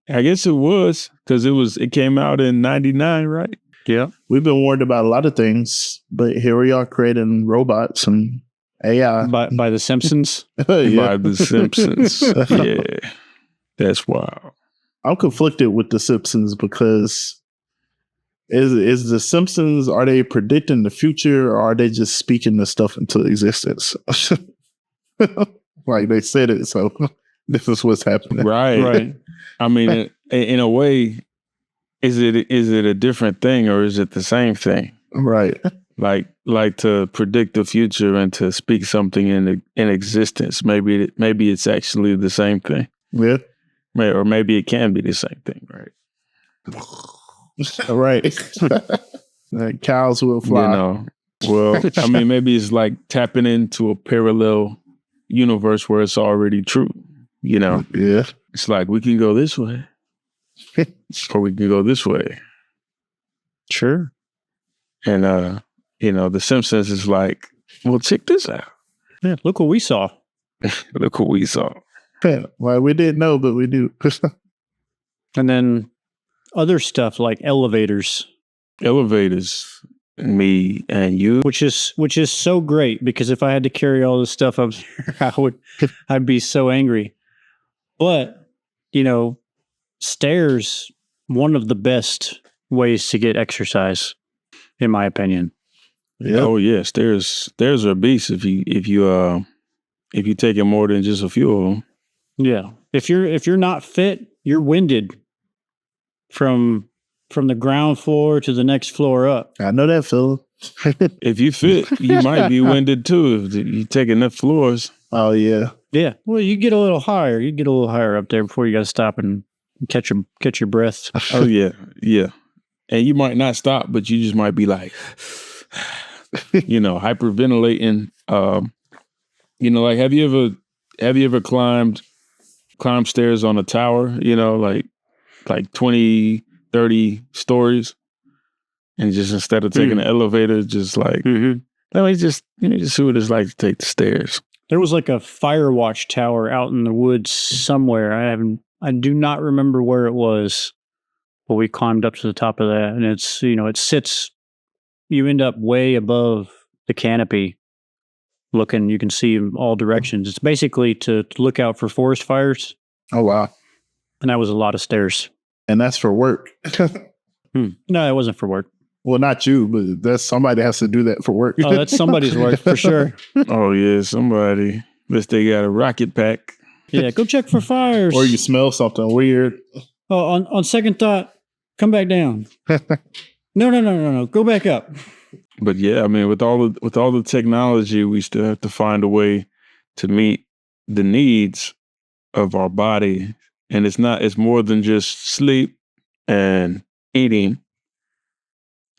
I guess it was because it came out in 99, right? Yeah. We've been warned about a lot of things, but here we are creating robots and AI. By The Simpsons. Yeah. By The Simpsons. Yeah. That's wild. I'm conflicted with The Simpsons because is The Simpsons, are they predicting the future or are they just speaking the stuff into existence? Like they said it, so this is what's happening. Right. Right. I mean, in a way, Is it a different thing or is it the same thing? Right. Like to predict the future and to speak something in existence. Maybe it's actually the same thing. Yeah. Or maybe it can be the same thing, right? Like cows will fly. You know, well, I mean, maybe it's like tapping into a parallel universe where it's already true. You know, yeah, it's like we can go this way, or we can go this way. Sure. And The Simpsons is like, well, check this out. Yeah, look what we saw. Look what we saw. Well, we didn't know, but we do. And then other stuff like elevators, me and you, which is so great because if I had to carry all this stuff up here, I'd be so angry. But stairs, one of the best ways to get exercise, in my opinion. Yeah. Oh yeah, stairs are a beast if you take it more than just a few of them. Yeah. If you're not fit, you're winded from the ground floor to the next floor up. I know that, Phil. If you fit, you might be winded too if you take enough floors. Oh yeah. Yeah. Well, you get a little higher. You get a little higher up there before you got to stop and catch your breath. Oh yeah, yeah. And you might not stop, but you just might be like, hyperventilating. Like have you ever climbed stairs on a tower? Like 20, 30 stories, and just instead of taking an elevator, just like let me just see what it's like to take the stairs. There was like a fire watch tower out in the woods somewhere. I do not remember where it was, but we climbed up to the top of that, and it's it sits. You end up way above the canopy, looking. You can see in all directions. It's basically to look out for forest fires. Oh wow! And that was a lot of stairs. And that's for work. No, it wasn't for work. Well, not you, but that's somebody has to do that for work. Oh, that's somebody's work for sure. Oh yeah, somebody. Unless they got a rocket pack. Yeah, go check for fires. Or you smell something weird. Oh, on second thought, come back down. No. Go back up. But yeah, I mean, with all the technology, we still have to find a way to meet the needs of our body. And it's more than just sleep and eating.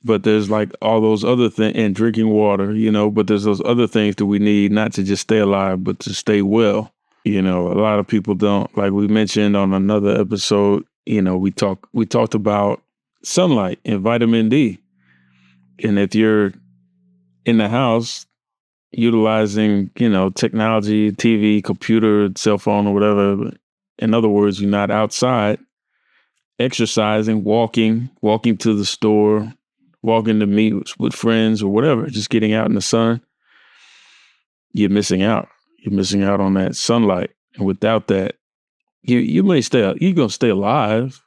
But there's like all those other things, and drinking water, but there's those other things that we need not to just stay alive, but to stay well. A lot of people don't, like we mentioned on another episode, we talked about sunlight and vitamin D. And if you're in the house utilizing, technology, TV, computer, cell phone or whatever, in other words, you're not outside exercising, walking to the store, walking to meet with friends or whatever, just getting out in the sun, you're missing out. You're missing out on that sunlight. And without that, you're going to stay alive,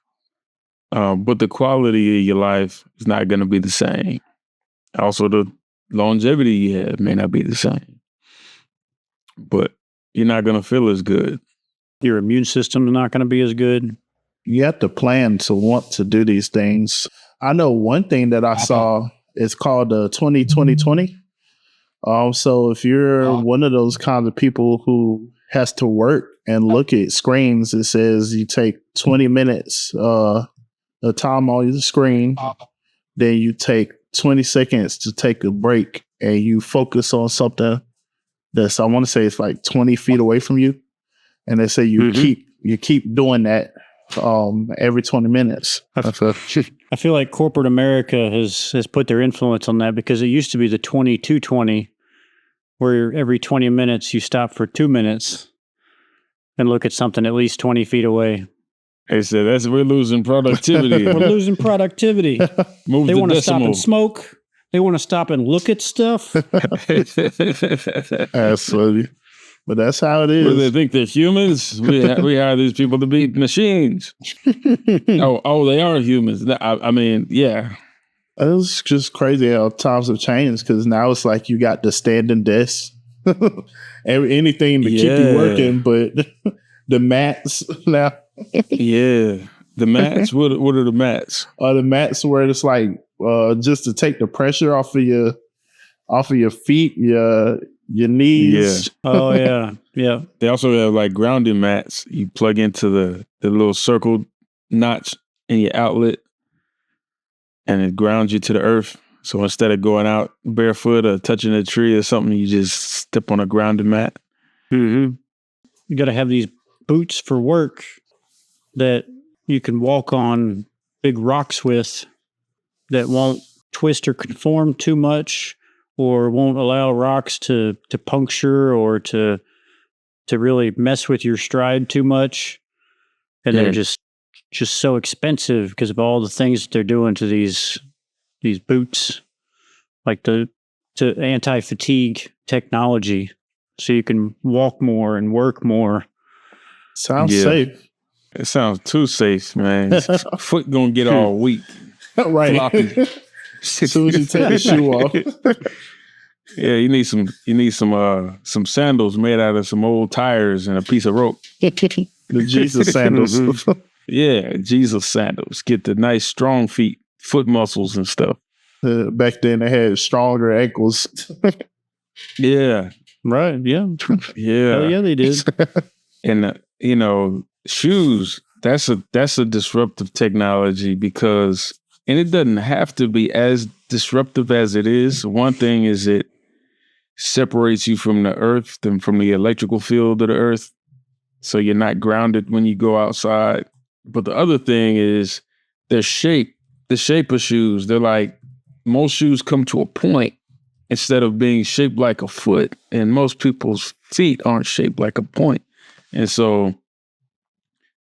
but the quality of your life is not going to be the same. Also, the longevity you have may not be the same, but you're not going to feel as good. Your immune system's not going to be as good. You have to plan to want to do these things. I know one thing that I saw is called 20-20-20. So if you're one of those kinds of people who has to work and look at screens, it says you take 20 minutes the time on the screen, then you take 20 seconds to take a break and you focus on something that's, I want to say it's like 20 feet away from you. And they say you keep doing that every 20 minutes. I feel like corporate America has put their influence on that, because it used to be the 20-20, where every 20 minutes you stop for 2 minutes and look at something at least 20 feet away. They said we're losing productivity. We're losing productivity. They want to stop and smoke. They want to stop and look at stuff. That's funny. But that's how it is. Well, they think they're humans. We hire these people to be machines. Oh, they are humans. I mean, yeah. It's just crazy how times have changed, because now it's like you got the standing desk, anything to keep you working, but the mats now. Yeah. The mats? What are the mats? The mats where it's like just to take the pressure off of your feet, your knees. Yeah. Oh yeah. Yeah. They also have like grounding mats. You plug into the little circle notch in your outlet and it grounds you to the earth. So instead of going out barefoot or touching a tree or something, you just step on a grounding mat. Mm-hmm. You got to have these boots for work that you can walk on big rocks with that won't twist or conform too much or won't allow rocks to puncture or to really mess with your stride too much. And they're just so expensive because of all the things that they're doing to these boots, like to anti-fatigue technology, so you can walk more and work more. Sounds safe. It sounds too safe, man. Foot gonna get all weak. Right. As soon as you take the shoe off. Yeah, you need some sandals made out of some old tires and a piece of rope. The Jesus sandals. Yeah, Jesus sandals. Get the nice strong feet, foot muscles and stuff. Back then they had stronger ankles. Yeah. Right. Yeah. Yeah. Hell yeah, they did. And shoes, that's a disruptive technology because, and it doesn't have to be as disruptive as it is. One thing is it separates you from the earth and from the electrical field of the earth. So you're not grounded when you go outside. But the other thing is the shape of shoes. They're like, most shoes come to a point instead of being shaped like a foot. And most people's feet aren't shaped like a point. And so,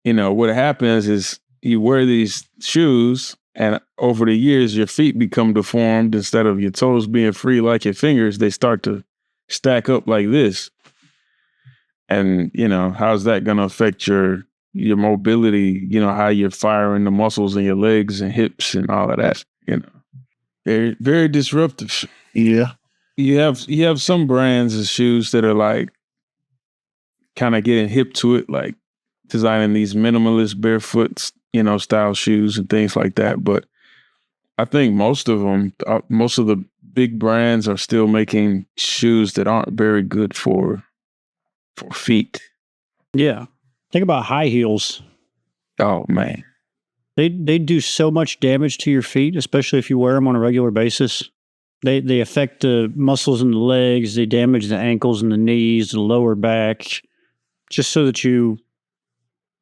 what happens is you wear these shoes and over the years, your feet become deformed. Instead of your toes being free like your fingers, they start to stack up like this. And, how's that going to affect your mobility, how you're firing the muscles in your legs and hips and all of that, Very, very disruptive. Yeah. You have some brands of shoes that are like kind of getting hip to it, like designing these minimalist barefoot, style shoes and things like that. But I think most of the big brands are still making shoes that aren't very good for feet. Yeah. Think about high heels. Oh man. They do so much damage to your feet, especially if you wear them on a regular basis. They affect the muscles in the legs. They damage the ankles and the knees, the lower back, just so that you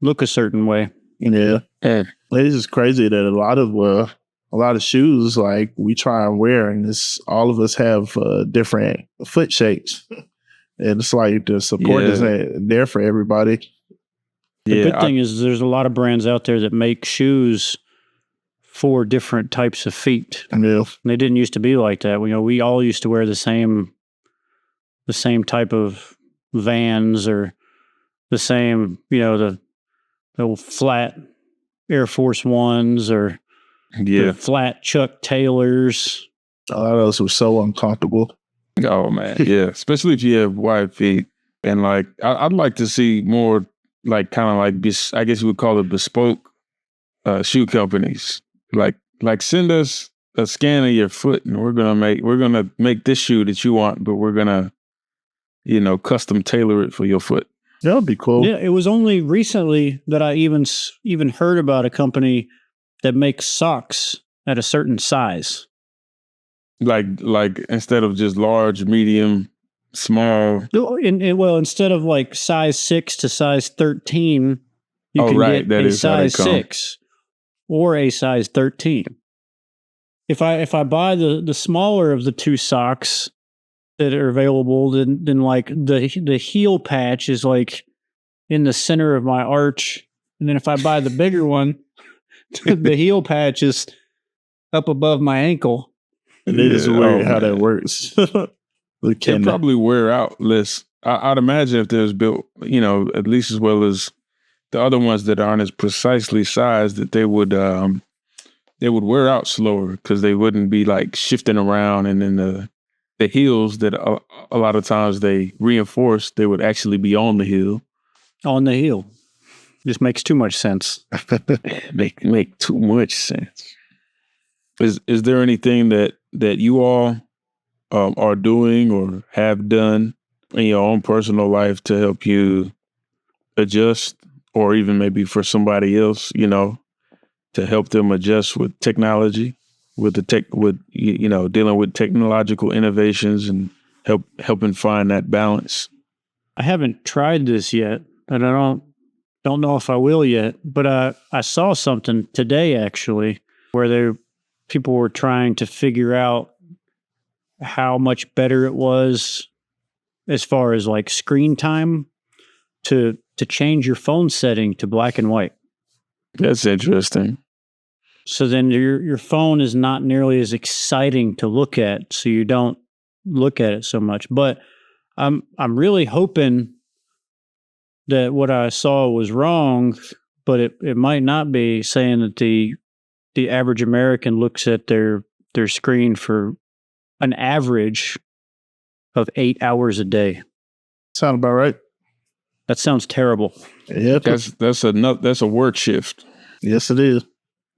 look a certain way. Yeah. And it's just crazy that a lot of shoes like we try and wear, and all of us have different foot shapes. And it's like the support isn't there for everybody. The good thing is there's a lot of brands out there that make shoes for different types of feet. Yeah. They didn't used to be like that. We all used to wear the same type of Vans or the same, the flat Air Force Ones or the flat Chuck Taylors. A lot of those were so uncomfortable. Oh man, yeah. Especially if you have wide feet. And like, I'd like to see more like kind of like, I guess you would call it bespoke shoe companies. Like send us a scan of your foot and we're gonna make this shoe that you want, but we're gonna, custom tailor it for your foot. That would be cool. Yeah, it was only recently that I even heard about a company that makes socks at a certain size. Like instead of just large, medium, small. Instead of like size 6 to size 13, you can get a size 6 or a size 13. If I buy the smaller of the two socks that are available, then like the heel patch is like in the center of my arch, and then if I buy the bigger one, the heel patch is up above my ankle. It is weird how that works. It'll probably wear out less. I'd imagine if there's built, at least as well as the other ones that aren't as precisely sized, that they would wear out slower because they wouldn't be like shifting around, and then the heels that a lot of times they reinforce, they would actually be on the heel. On the heel. Just makes too much sense. make too much sense. Is there anything that you all are doing or have done in your own personal life to help you adjust, or even maybe for somebody else, to help them adjust with technology, with dealing with technological innovations and helping find that balance? I haven't tried this yet, and I don't know if I will yet, but I saw something today actually where people were trying to figure out how much better it was as far as like screen time to change your phone setting to black and white. That's interesting. So then your phone is not nearly as exciting to look at, so you don't look at it so much. But I'm really hoping that what I saw was wrong, but it might not be, saying that the average American looks at their screen for an average of 8 hours a day. Sound about right. That sounds terrible. Yep. That's a work shift. Yes, it is.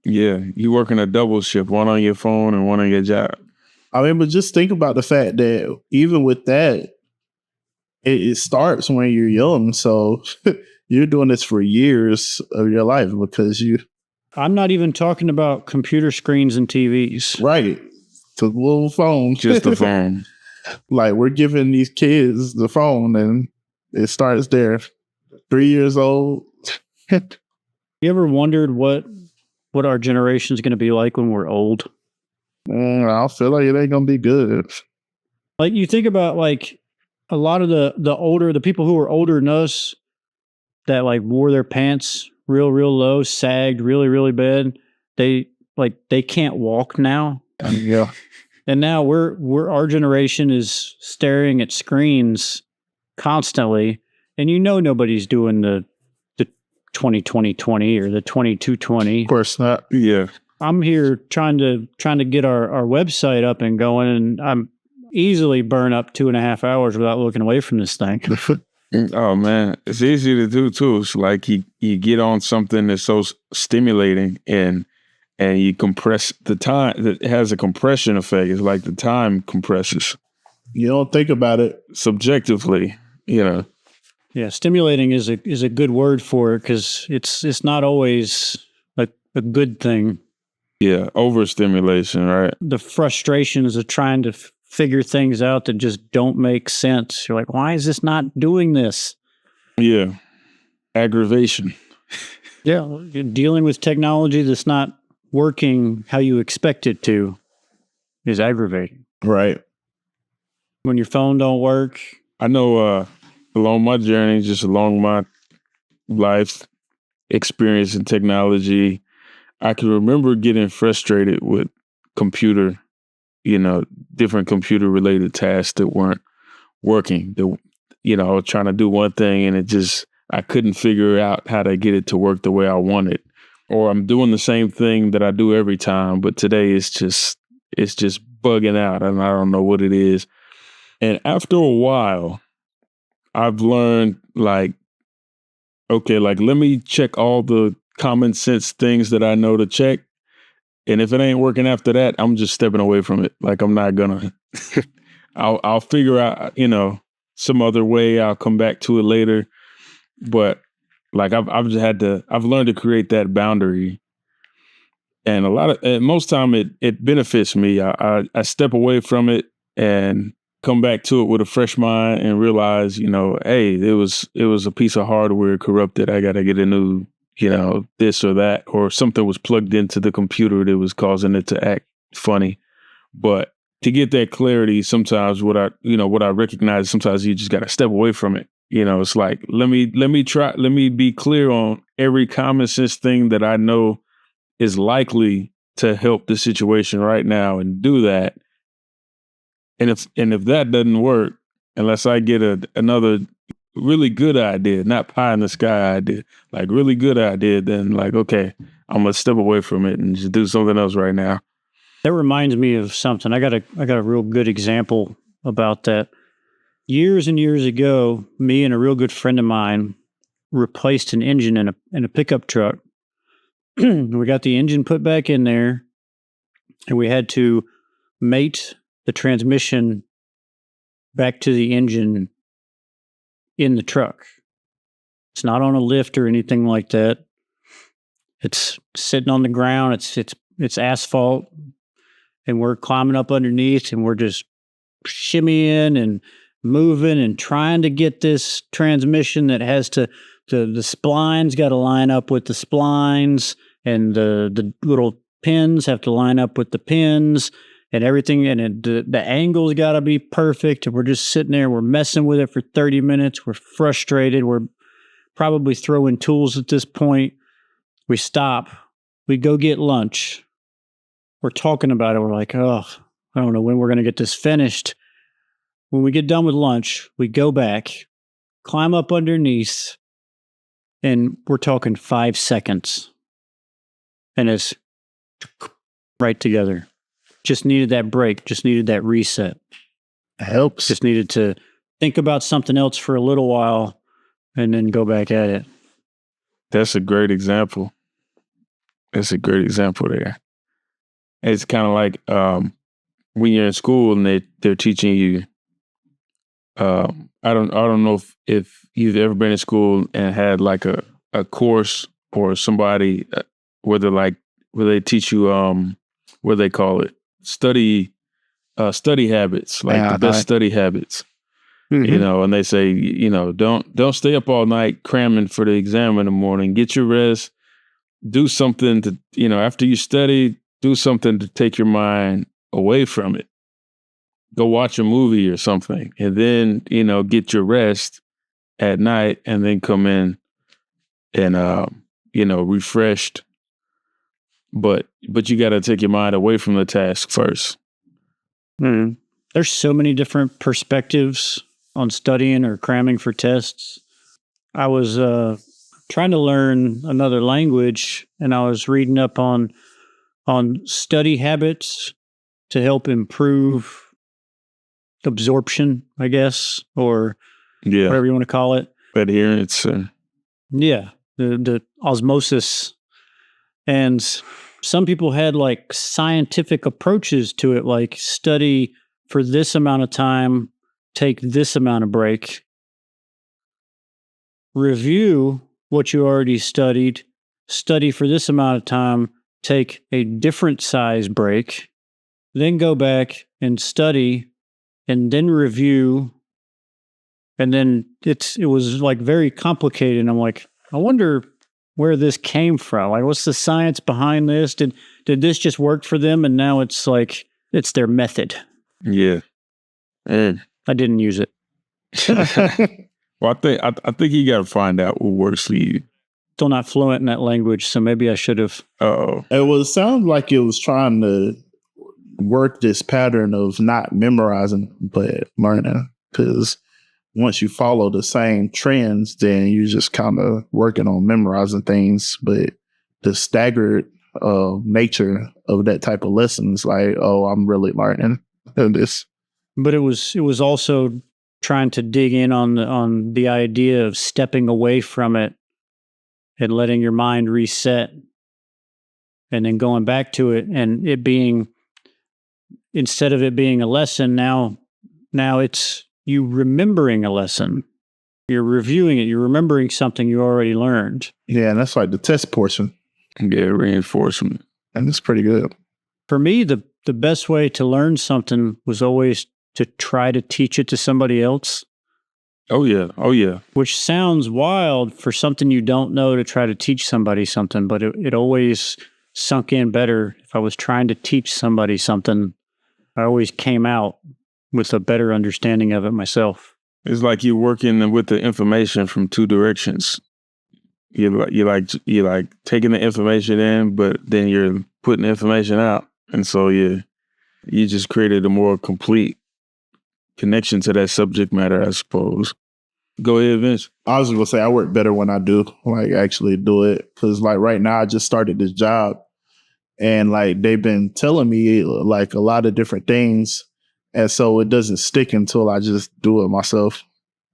Yeah, you working a double shift, one on your phone and one on your job. I mean, but just think about the fact that even with that, it starts when you're young. So you're doing this for years of your life because I'm not even talking about computer screens and TVs. Right. To the little phone. Just the phone. Like, we're giving these kids the phone and it starts there. 3 years old. You ever wondered what our generation is going to be like when we're old? I feel like it ain't going to be good. Like, you think about like a lot of the people who are older than us that like wore their pants real low, sagged really, really bad. They can't walk now. Yeah. And now our generation is staring at screens constantly, and nobody's doing the 20-20-20 or the 22-20. Of course not. Yeah. I'm here trying to get our website up and going, and I'm easily burn up 2.5 hours without looking away from this thing. Oh man, it's easy to do too. It's like you get on something that's so stimulating and you compress the time. It has a compression effect. It's like the time compresses. You don't think about it subjectively, Yeah, stimulating is a good word for it, because it's not always a good thing. Yeah, overstimulation, right? The frustrations of trying to figure things out that just don't make sense. You're like, why is this not doing this? Yeah, aggravation. Yeah, you're dealing with technology that's not working how you expect it to is aggravating. Right. When your phone don't work. I know along my journey, just along my life experience in technology, I can remember getting frustrated with different computer related tasks that weren't working. I was trying to do one thing and I couldn't figure out how to get it to work the way I wanted. Or I'm doing the same thing that I do every time, but today it's just bugging out and I don't know what it is. And after a while, I've learned let me check all the common sense things that I know to check. And if it ain't working after that, I'm just stepping away from it. Like, I'm not gonna, I'll figure out, some other way. I'll come back to it later. But like, I've learned to create that boundary. And most time it benefits me. I step away from it and come back to it with a fresh mind and realize, hey, it was a piece of hardware corrupted. I got to get a new, this or that, or something was plugged into the computer that was causing it to act funny. But to get that clarity, sometimes what I recognize, sometimes you just got to step away from it. It's like, let me be clear on every common sense thing that I know is likely to help the situation right now, and do that. And if that doesn't work, unless I get another really good idea, not pie in the sky idea, like really good idea, then like, okay, I'm gonna step away from it and just do something else right now. That reminds me of something. I got a real good example about that. Years and years ago, me and a real good friend of mine, replaced an engine in a pickup truck. We got the engine put back in there, and we had to mate the transmission back to the engine in the truck. It's not on a lift or anything like that. It's sitting on the ground. It's asphalt, and we're climbing up underneath, and we're just shimmying and moving and trying to get this transmission that has to the splines got to line up with the splines, and the little pins have to line up with the pins, and everything, and the angle's got to be perfect. And we're just sitting there, we're messing with it for 30 minutes. We're frustrated. We're probably throwing tools at this point. We stop. We go get lunch. We're talking about it. We're like, oh, I don't know when we're going to get this finished. When we get done with lunch, we go back, climb up underneath, and we're talking 5 seconds. And it's right together. Just needed that break. Just needed that reset. It helps. Just needed to think about something else for a little while and then go back at it. That's a great example. That's a great example there. It's kind of like when you're in school and they're teaching you. I don't know if you've ever been in school and had like a course or somebody where they teach you what they call it, study habits, like the best study habits. Mm-hmm. And they say, don't stay up all night cramming for the exam in the morning. Get your rest. Do something to, after you study, do something to take your mind away from it. Go watch a movie or something, and then, get your rest at night, and then come in and, refreshed. But you got to take your mind away from the task first. Mm. There's so many different perspectives on studying or cramming for tests. I was trying to learn another language, and I was reading up on study habits to help improve absorption, I guess, or whatever you want to call it. Adherence. Yeah, the osmosis. And some people had like scientific approaches to it, like study for this amount of time, take this amount of break, review what you already studied, study for this amount of time, take a different size break, then go back and study, and then review. And then it was like very complicated. And I'm like, I wonder where this came from. Like, what's the science behind this? Did this just work for them? And now it's like, it's their method. Yeah. And I didn't use it. Well, I think you got to find out what works for you. Still not fluent in that language, so maybe I should have. It sounds like it was trying to work this pattern of not memorizing, but learning. Because once you follow the same trends, then you're just kind of working on memorizing things. But the staggered nature of that type of lesson is like, oh, I'm really learning this. But it was also trying to dig in on the idea of stepping away from it and letting your mind reset, and then going back to it, and it being, instead of it being a lesson, now it's you remembering a lesson. You're reviewing it. You're remembering something you already learned. Yeah, and that's like the test portion. Yeah, reinforcement. And it's pretty good. For me, the best way to learn something was always to try to teach it to somebody else. Oh, yeah. Which sounds wild for something you don't know, to try to teach somebody something, but it always sunk in better. If I was trying to teach somebody something, I always came out with a better understanding of it myself. It's like you're working with the information from two directions. You're like taking the information in, but then you're putting the information out. And so you just created a more complete connection to that subject matter, I suppose. Go ahead, Vince. I was going to say I work better when I do actually do it. Because right now I just started this job, and they've been telling me a lot of different things. And so it doesn't stick until I just do it myself.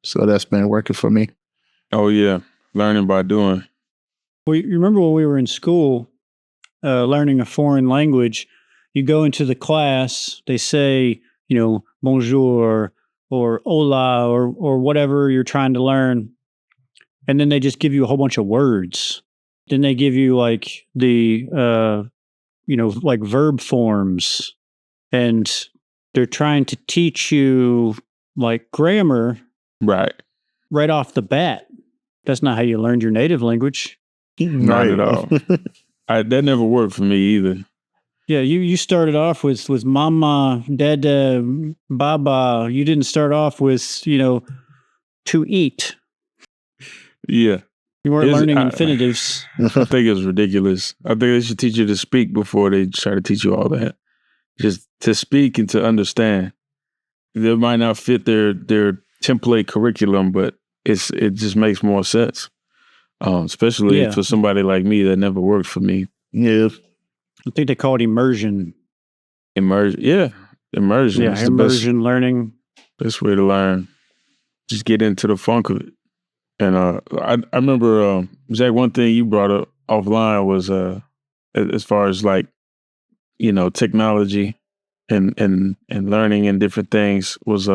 So that's been working for me. Oh, yeah. Learning by doing. Well, you remember when we were in school, learning a foreign language, you go into the class, they say, bonjour or hola or whatever you're trying to learn. And then they just give you a whole bunch of words. Then they give you like the, like verb forms. And they're trying to teach you like grammar. Right off the bat. That's not how you learned your native language. Not at all. That never worked for me either. Yeah, you started off with mama, dada, baba. You didn't start off with, to eat. Yeah. You weren't learning infinitives. I think it's ridiculous. I think they should teach you to speak before they try to teach you all that. Just to speak and to understand. They might not fit their template curriculum, but it just makes more sense. Especially for somebody like me that never worked for me. Yeah. I think they call it immersion. Immersion. Yeah. Immersion. Yeah, immersion learning. Best way to learn. Just get into the funk of it. And I remember, Zach, one thing you brought up offline was as far as like, technology and learning and different things was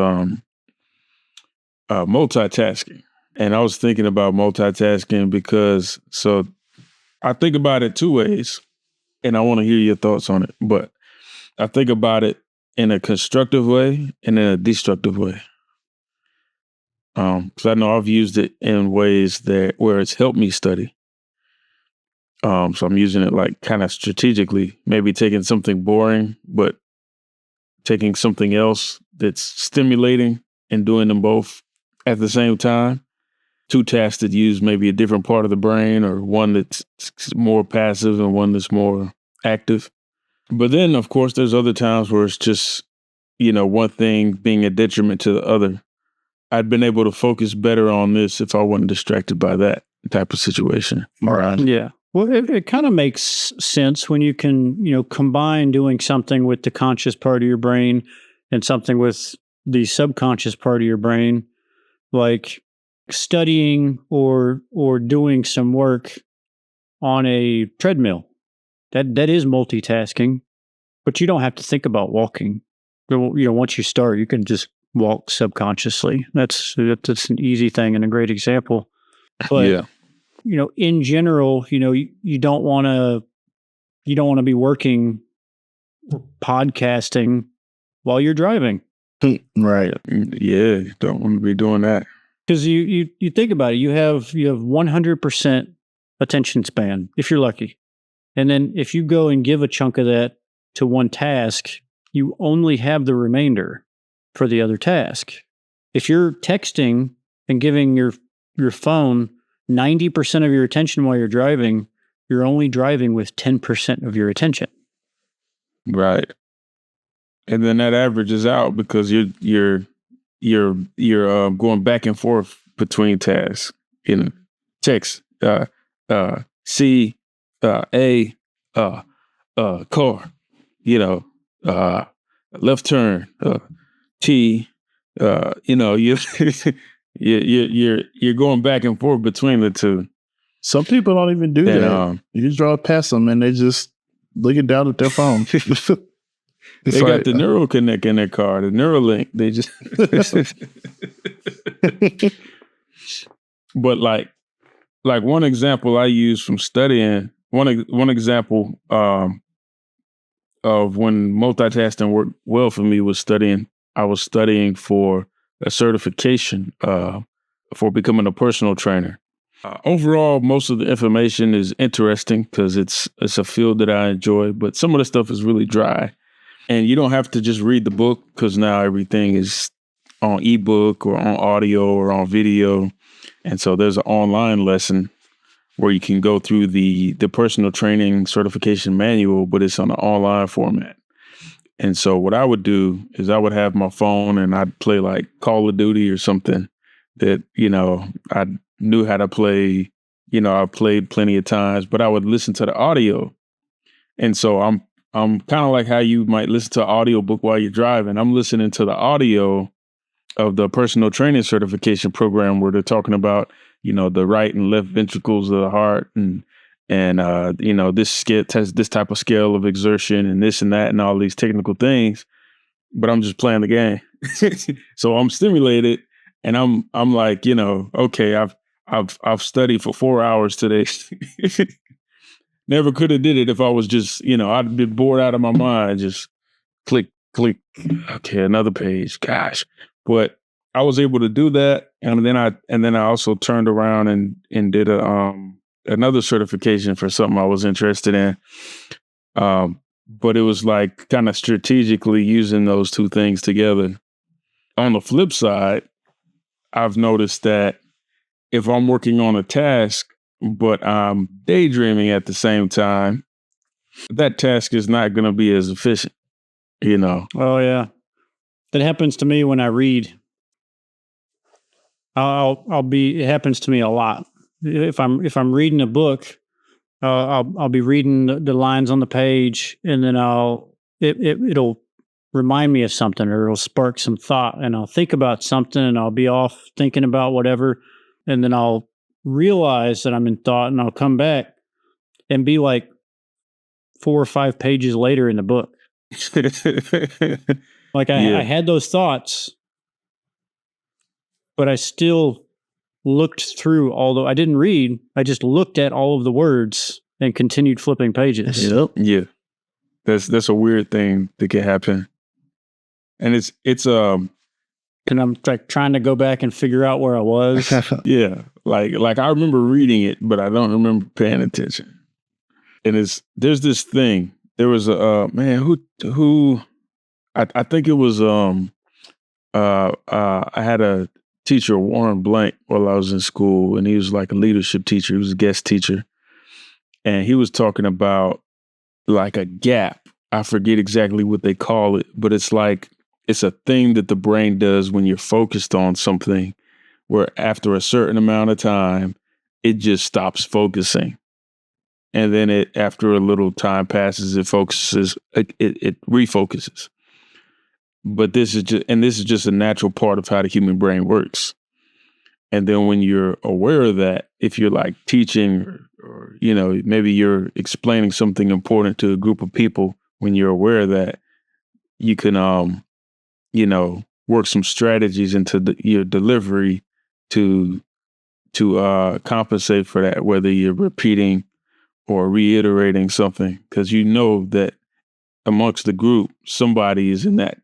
multitasking. And I was thinking about multitasking because, so I think about it two ways, and I want to hear your thoughts on it. But I think about it in a constructive way and in a destructive way. Because I know I've used it in ways where it's helped me study. So I'm using it like kind of strategically, maybe taking something boring, but taking something else that's stimulating and doing them both at the same time. Two tasks that use maybe a different part of the brain, or one that's more passive and one that's more active. But then, of course, there's other times where it's just, one thing being a detriment to the other. I'd been able to focus better on this if I wasn't distracted by that type of situation. All right. Yeah. Well, it kind of makes sense when you can, combine doing something with the conscious part of your brain and something with the subconscious part of your brain, like studying or doing some work on a treadmill. That is multitasking, but you don't have to think about walking. Once you start, you can just walk subconsciously. That's an easy thing and a great example. But in general, you don't want to be working podcasting while you're driving. Right. Yeah, don't want to be doing that. Because you think about it, you have 100% attention span if you're lucky. And then if you go and give a chunk of that to one task, you only have the remainder for the other task. If you're texting and giving your phone 90% of your attention while you're driving, you're only driving with 10% of your attention. Right. And then that averages out because you're going back and forth between tasks. Text, C, A, car, left turn, T, you're going back and forth between the two. Some people don't even do that. You just drive past them and they just looking down at their phone. They got the neural connect in their car, the Neuralink. They just, but like one example I use from studying. One example of when multitasking worked well for me was studying. I was studying for a certification for becoming a personal trainer. Overall, most of the information is interesting because it's a field that I enjoy, but some of the stuff is really dry. And you don't have to just read the book because now everything is on ebook or on audio or on video. And so there's an online lesson where you can go through the personal training certification manual, but it's on an online format. And so what I would do is I would have my phone and I'd play like Call of Duty or something that, I knew how to play, I played plenty of times, but I would listen to the audio. And so I'm kind of like how you might listen to an audiobook while you're driving. I'm listening to the audio of the personal training certification program where they're talking about, the right and left ventricles of the heart, and this scale has this type of scale of exertion and this and that and all these technical things. But I'm just playing the game. So I'm stimulated, and I'm like, okay, I've studied for 4 hours today. Never could have did it if I was just, I'd been bored out of my mind. Just click. Okay, another page. Gosh. But I was able to do that. And then I also turned around and did another certification for something I was interested in. But it was like kind of strategically using those two things together. On the flip side, I've noticed that if I'm working on a task, but I'm daydreaming at the same time, that task is not going to be as efficient, Oh yeah, that happens to me when I read. It happens to me a lot. If I'm reading a book, I'll be reading the lines on the page, and then it'll remind me of something, or it'll spark some thought, and I'll think about something, and I'll be off thinking about whatever, and then I'll realize that I'm in thought, and I'll come back and be like 4 or 5 pages later in the book. Like I had those thoughts, but I still looked through, although I didn't read, I just looked at all of the words and continued flipping pages. Yep. Yeah. That's a weird thing that can happen. And it's and I'm like trying to go back and figure out where I was. Yeah. Like I remember reading it, but I don't remember paying attention. And there's this thing. There was a man who I think it was I had a teacher, Warren Blank, while I was in school, and he was like a leadership teacher. He was a guest teacher. And he was talking about like a gap. I forget exactly what they call it, but it's a thing that the brain does when you're focused on something, where after a certain amount of time, it just stops focusing. And then after a little time passes, it focuses, it refocuses. But this is just a natural part of how the human brain works. And then when you're aware of that, if you're like teaching or maybe you're explaining something important to a group of people, when you're aware of that, you can, work some strategies into your delivery to compensate for that, whether you're repeating or reiterating something, because that amongst the group, somebody is in that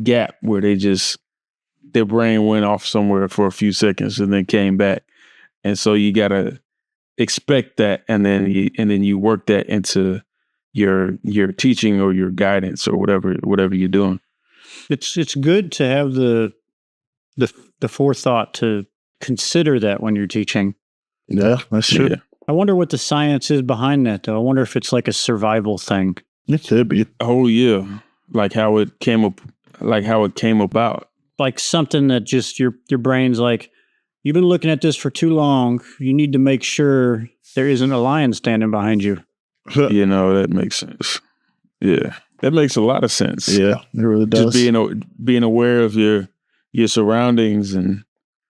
gap where their brain went off somewhere for a few seconds and then came back. And so you got to expect that. And then you work that into your teaching or your guidance or whatever you're doing. It's good to have the forethought to consider that when you're teaching. Yeah, that's true. Yeah. I wonder what the science is behind that, though. I wonder if it's like a survival thing. It could be. Oh yeah, like how it came about. Like something that just your brain's like, you've been looking at this for too long. You need to make sure there isn't a lion standing behind you. That makes sense. Yeah, that makes a lot of sense. Yeah, it really does. Just being aware of your surroundings. And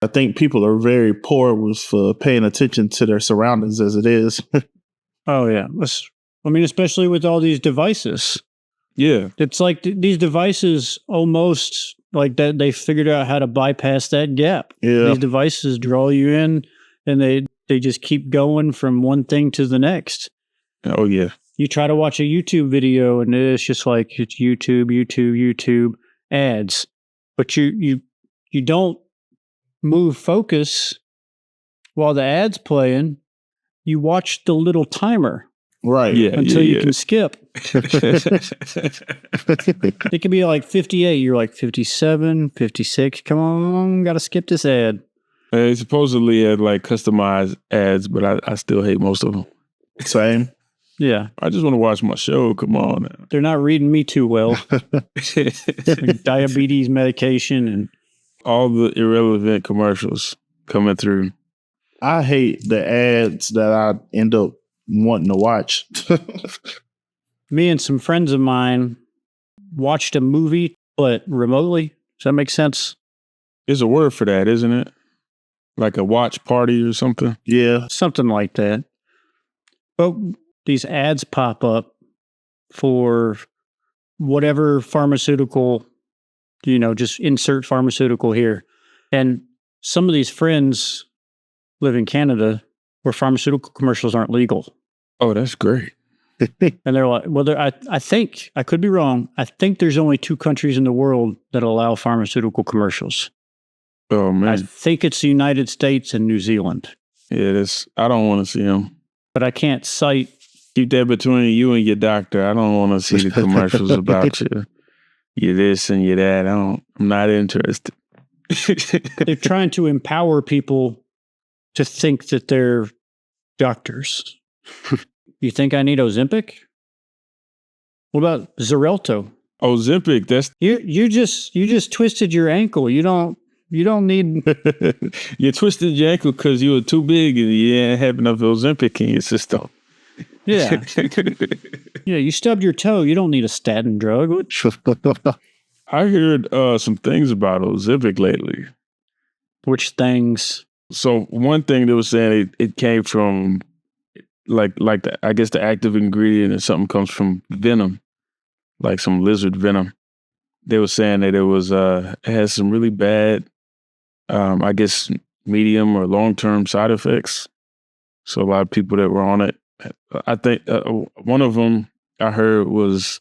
I think people are very poor with paying attention to their surroundings as it is. Oh yeah, especially with all these devices. Yeah, it's like these devices almost like that. They figured out how to bypass that gap. Yeah, these devices draw you in, and they just keep going from one thing to the next. Oh yeah. You try to watch a YouTube video, and it's just like it's YouTube ads, but you don't move focus while the ad's playing. You watch the little timer. Right. Yeah. Until you can skip. It can be like 58. You're like 57, 56. Come on, got to skip this ad. They supposedly had like customized ads, but I still hate most of them. Same. Yeah. I just want to watch my show. Come on now. They're not reading me too well. Like diabetes medication and all the irrelevant commercials coming through. I hate the ads that I end up wanting to watch. Me and some friends of mine watched a movie, but remotely. Does that make sense? There's a word for that, isn't it? Like a watch party or something? Yeah. Something like that. But these ads pop up for whatever pharmaceutical, just insert pharmaceutical here. And some of these friends live in Canada where pharmaceutical commercials aren't legal. Oh, that's great. And they're like, well, I think, I could be wrong, I think there's only 2 countries in the world that allow pharmaceutical commercials. Oh, man. I think it's the United States and New Zealand. Yeah, I don't want to see them. But I can't cite. Keep that between you and your doctor. I don't want to see the commercials about you this and you that. I'm not interested. They're trying to empower people to think that they're doctors. You think I need Ozempic? What about Xarelto? Ozempic, that's you just twisted your ankle. You don't need. You twisted your ankle because you were too big and you didn't have enough Ozempic in your system. Yeah. Yeah, you stubbed your toe. You don't need a statin drug. I heard some things about Ozempic lately. Which things? So one thing they were saying it came from like I guess the active ingredient or something comes from venom, like some lizard venom. They were saying that it has some really bad, I guess medium or long-term side effects. So a lot of people that were on it, I think one of them I heard was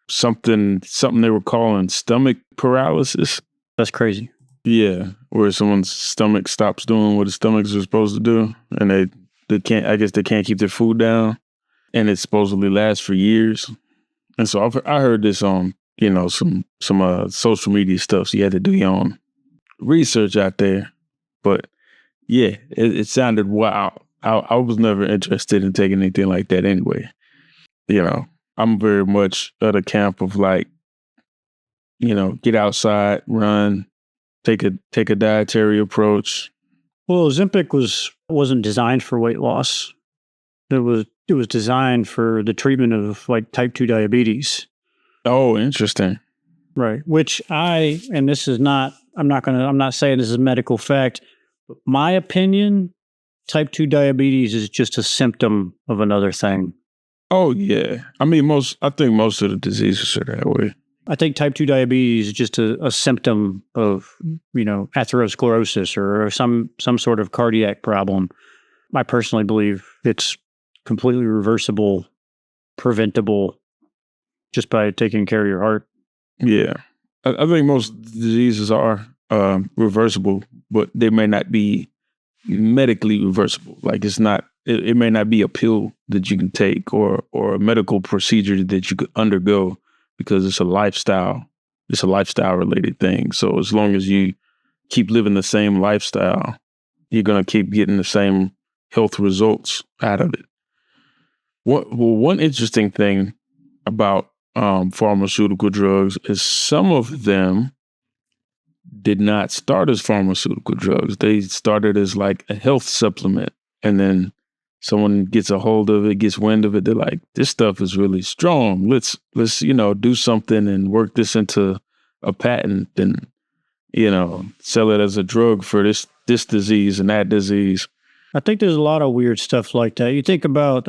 something they were calling stomach paralysis. That's crazy. Yeah, where someone's stomach stops doing what its stomachs are supposed to do, and they can't. I guess they can't keep their food down, and it supposedly lasts for years. And so I heard this on some social media stuff. So you had to do your own research out there. But yeah, it sounded wild. I was never interested in taking anything like that anyway. I'm very much at a camp of like, get outside, run, take a dietary approach. Well, Ozempic wasn't designed for weight loss. It was designed for the treatment of like type 2 diabetes. Oh, interesting. Right. Which and this is not, I'm not saying this is medical fact, but my opinion, type 2 diabetes is just a symptom of another thing. Oh, yeah. I mean, I think most of the diseases are that way. I think type 2 diabetes is just a symptom of, atherosclerosis or some sort of cardiac problem. I personally believe it's completely reversible, preventable, just by taking care of your heart. Yeah. I think most diseases are reversible, but they may not be medically reversible. Like it may not be a pill that you can take or a medical procedure that you could undergo, because it's a lifestyle related thing. So as long as you keep living the same lifestyle, you're going to keep getting the same health results out of it. One interesting thing about pharmaceutical drugs is some of them did not start as pharmaceutical drugs. They started as like a health supplement, and then someone gets a hold of it, gets wind of it. They're like, this stuff is really strong. Let's do something and work this into a patent and, sell it as a drug for this disease and that disease. I think there's a lot of weird stuff like that. You think about,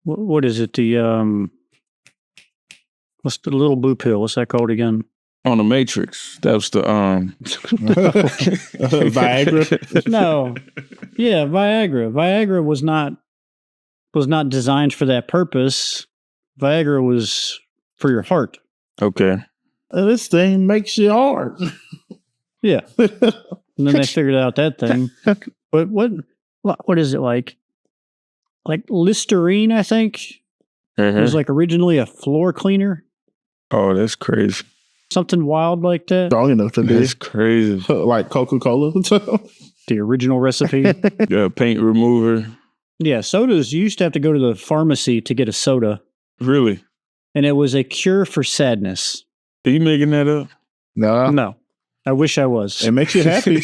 what is it? What's the little blue pill? What's that called again? On the Matrix. That was the Viagra. No. Yeah, Viagra. Viagra was not designed for that purpose. Viagra was for your heart. Okay. This thing makes you hard. Yeah. And then they figured out that thing. But what is it like? Like Listerine, I think. It was like originally a floor cleaner. Oh, that's crazy. Something wild like that. Strong enough to be. That's crazy. Like Coca-Cola. The original recipe. Yeah, paint remover. Yeah, sodas. You used to have to go to the pharmacy to get a soda. Really? And it was a cure for sadness. Are you making that up? No. I wish I was. It makes you happy.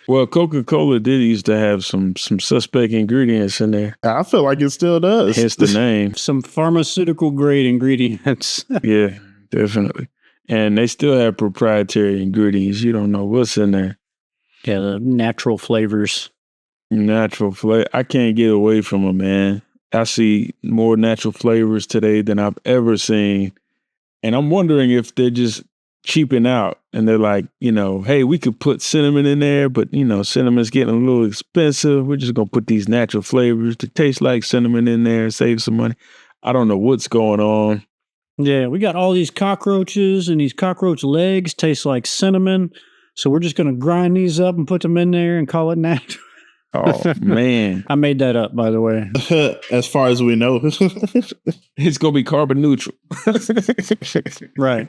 Well, Coca-Cola did used to have some suspect ingredients in there. I feel like it still does. Hence the name. Some pharmaceutical grade ingredients. Yeah, definitely. And they still have proprietary ingredients. You don't know what's in there. Yeah, the natural flavors. Natural flavor. I can't get away from them, man. I see more natural flavors today than I've ever seen. And I'm wondering if they're just cheaping out and they're like, hey, we could put cinnamon in there, but cinnamon's getting a little expensive. We're just going to put these natural flavors to taste like cinnamon in there and save some money. I don't know what's going on. Yeah, we got all these cockroaches and these cockroach legs taste like cinnamon. So we're just going to grind these up and put them in there and call it natural. Oh, man. I made that up, by the way. As far as we know. It's going to be carbon neutral. Right.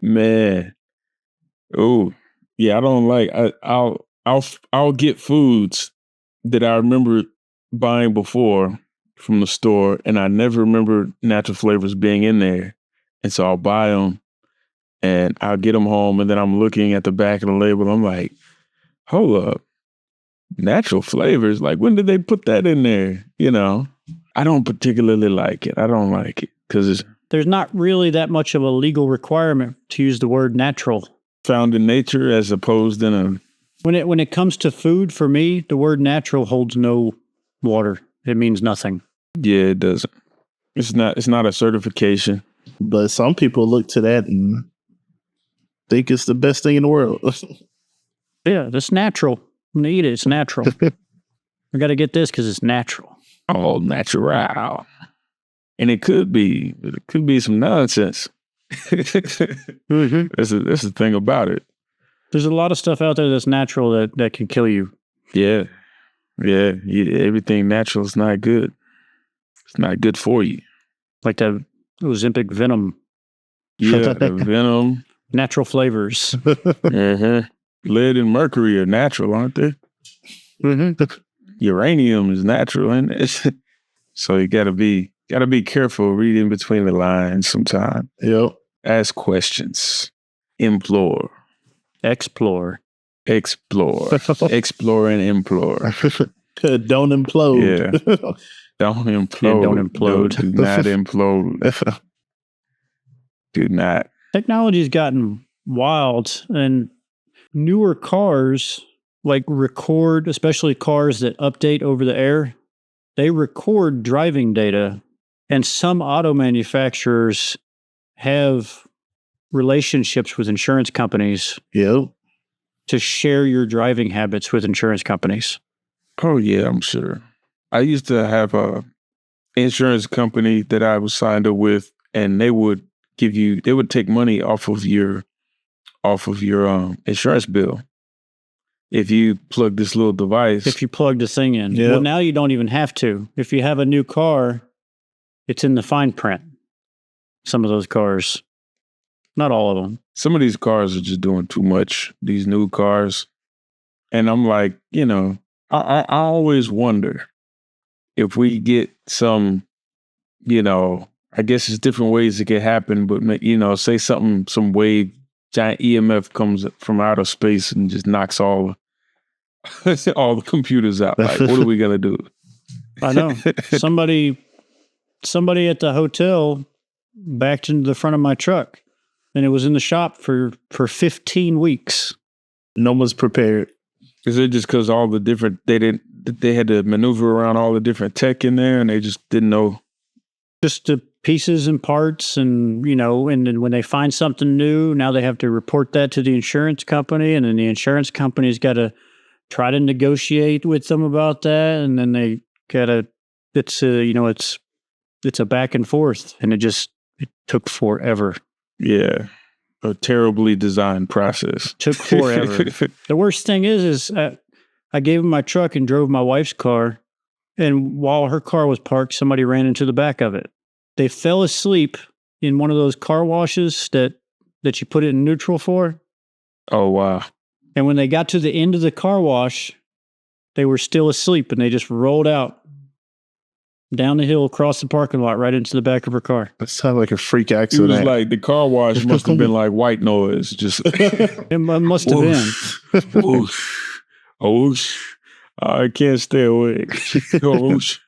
Man. Oh, yeah, I don't like, I'll get foods that I remember buying before from the store, and I never remember natural flavors being in there. And so I'll buy them and I'll get them home, and then I'm looking at the back of the label. I'm like, hold up. Natural flavors, like when did they put that in there? I don't particularly like it. I don't like it because there's not really that much of a legal requirement to use the word natural. Found in nature as opposed in a... When it comes to food, for me, the word natural holds no water. It means nothing. Yeah, it doesn't. It's not a certification. But some people look to that and think it's the best thing in the world. Yeah, that's natural. I'm going to eat it. It's natural. I got to get this because it's natural. Oh, natural. And it could be some nonsense. Mm-hmm. That's the thing about it. There's a lot of stuff out there that's natural that can kill you. Yeah. Yeah. Everything natural is not good. It's not good for you. Like that Ozempic venom. Yeah, the venom. Natural flavors. Uh-huh. Lead and mercury are natural, aren't they? Mm-hmm. Uranium is natural, isn't it? So you gotta be careful reading between the lines sometimes. Yep. Ask questions. Implore. Explore. Explore. Explore and implore. Don't implode. Yeah. Don't implode. Yeah, don't implode. No, do not implode. Do not. Technology's gotten wild, and newer cars record, especially cars that update over the air, they record driving data, and some auto manufacturers have relationships with insurance companies Yep. to share your driving habits with insurance companies. Oh yeah, I'm sure. I used to have a insurance company that I was signed up with, and they would take money off of your insurance bill if you plug this little device. If you plug the thing in. Yep. Well, now you don't even have to. If you have a new car, it's in the fine print. Some of those cars. Not all of them. Some of these cars are just doing too much, these new cars. And I'm like, I always wonder if we get some, I guess it's different ways it could happen, but, say some wave, giant EMF comes from outer space and just knocks all the computers out. Like, what are we going to do? I know. Somebody at the hotel backed into the front of my truck, and it was in the shop for 15 weeks. No one's prepared. Is it just because all the different, they had to maneuver around all the different tech in there and they just didn't know? Just the pieces and parts, and, and then when they find something new, now they have to report that to the insurance company, and then the insurance company's got to try to negotiate with them about that, and then they got to, it's a back and forth, and it took forever. Yeah. A terribly designed process. Took forever. The worst thing is I gave him my truck and drove my wife's car, and while her car was parked, somebody ran into the back of it. They fell asleep in one of those car washes that you put it in neutral for. Oh, wow. And when they got to the end of the car wash, they were still asleep, and they just rolled out down the hill, across the parking lot, right into the back of her car. That sounds like a freak It accident. was like the car wash must have been like white noise. Just It must have been. Whoosh. Whoosh. I can't stay awake. Whoosh.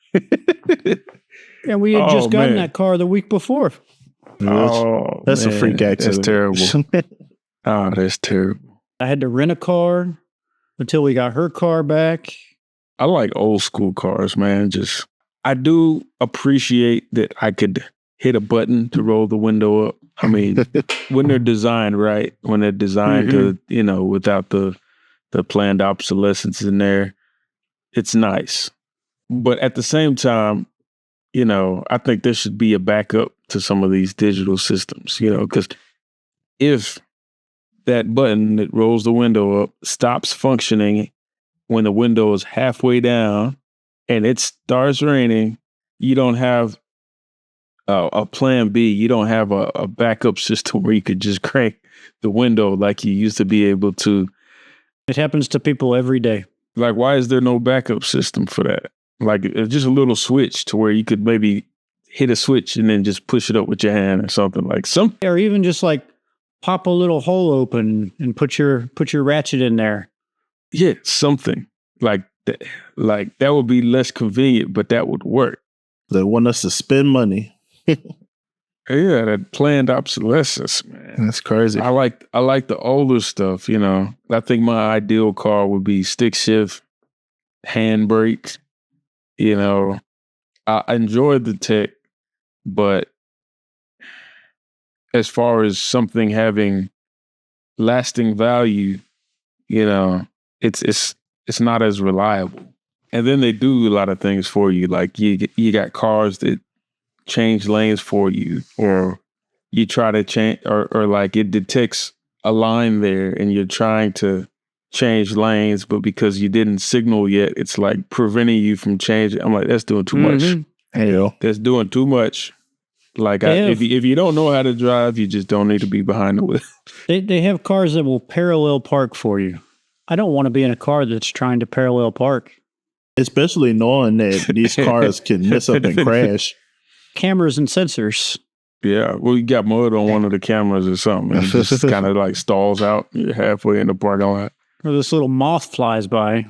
And we had just gotten that car the week before. Oh, that's man. a freak accident. That's terrible. Oh, that's terrible. I had to rent a car. until we got her car back. I like old school cars, man. I do appreciate that I could hit a button to roll the window up. I mean, when they're designed right, when they're designed to, without the planned obsolescence in there, it's nice. But at the same time, I think there should be a backup to some of these digital systems, because if that button that rolls the window up stops functioning when the window is halfway down and it starts raining, you don't have a plan B. You don't have a backup system where you could just crank the window like you used to be able to. It happens to people every day. Like, why is there no backup system for that? Like, just a little switch to where you could maybe hit a switch and then just push it up with your hand or something like some. Or even just like pop a little hole open and put your ratchet in there. Yeah, something like that. Like, that would be less convenient, but that would work. They want us to spend money. Yeah, that planned obsolescence, man. That's crazy. I like the older stuff, I think my ideal car would be stick shift, handbrake. I enjoyed the tech, but as far as something having lasting value, it's not as reliable. And then they do a lot of things for you. Like you got cars that change lanes for you, or you try to change, or like it detects a line there and you're trying to change lanes, but because you didn't signal yet, it's like preventing you from changing. I'm like, that's doing too much. Hell. That's doing too much. Like, if you don't know how to drive, you just don't need to be behind the wheel. They have cars that will parallel park for you. I don't want to be in a car that's trying to parallel park. Especially knowing that these cars can mess up and crash. Cameras and sensors. Yeah, well, you got mud on one of the cameras or something, and it just kind of like stalls out. You're halfway in the parking lot. Or this little moth flies by.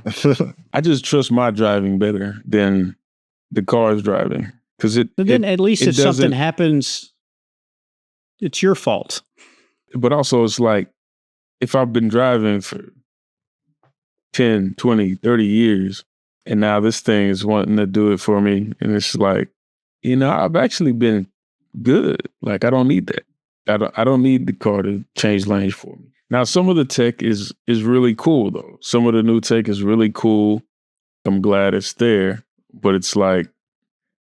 I just trust my driving better than the car's driving. But then at least if something happens, it's your fault. But also it's like, if I've been driving for 10, 20, 30 years, and now this thing is wanting to do it for me, and it's like, I've actually been good. Like, I don't need that. I don't need the car to change lanes for me. Now, some of the tech is really cool, though. Some of the new tech is really cool. I'm glad it's there. But it's like,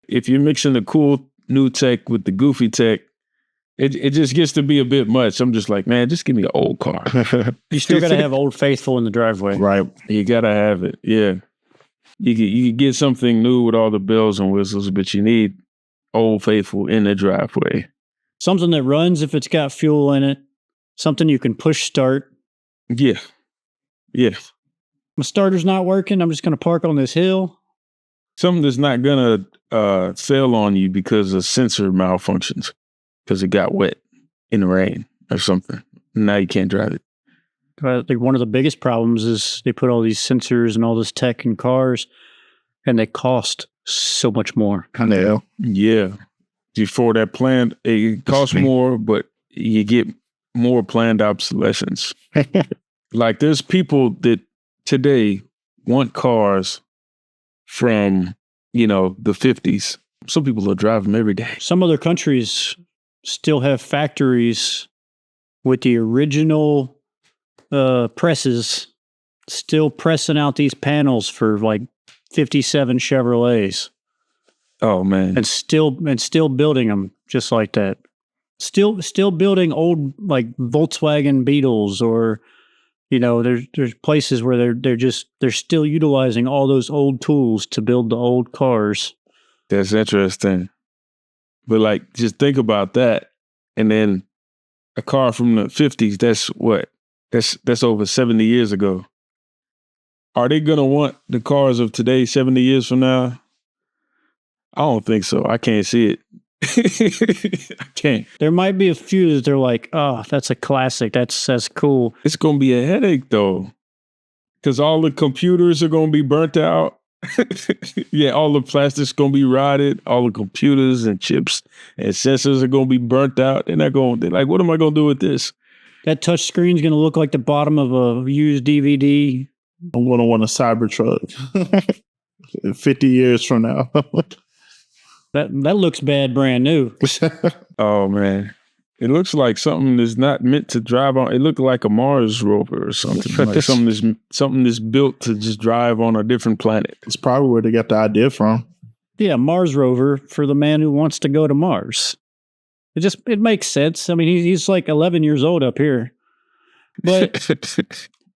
if you're mixing the cool new tech with the goofy tech, it just gets to be a bit much. I'm just like, man, just give me an old car. You still got to have Old Faithful in the driveway. Right. You got to have it, yeah. You can get something new with all the bells and whistles, but you need Old Faithful in the driveway. Something that runs if it's got fuel in it. Something you can push start. Yeah. Yeah. My starter's not working. I'm just going to park on this hill. Something that's not going to fail on you because a sensor malfunctions, because it got wet in the rain or something. Now you can't drive it. I think one of the biggest problems is they put all these sensors and all this tech in cars, and they cost so much more. I know. Yeah. Before that planned, it costs more, but you get more planned obsolescence. Like, there's people that today want cars from, the 50s. Some people will drive them every day. Some other countries still have factories with the original presses still pressing out these panels for like 57 Chevrolets. Oh man. And still building them just like that. Still building old like Volkswagen Beetles, or there's places where they're still utilizing all those old tools to build the old cars. That's interesting. But like, just think about that. And then a car from the 50s, that's what? That's over 70 years ago. Are they going to want the cars of today 70 years from now? I don't think so. I can't see it. I can't. There might be a few that they're like, oh, that's a classic. That's cool. It's going to be a headache, though, because all the computers are going to be burnt out. Yeah, all the plastic's going to be rotted. All the computers and chips and sensors are going to be burnt out. They're like, what am I going to do with this? That touch screen's going to look like the bottom of a used DVD I'm going to want a Cybertruck 50 years from now. That looks bad brand new. Oh, man. It looks like something that's not meant to drive on. It looked like a Mars rover or something. Like something that's built to just drive on a different planet. It's probably where they got the idea from. Yeah, Mars rover for the man who wants to go to Mars. It makes sense. I mean, he's like 11 years old up here. But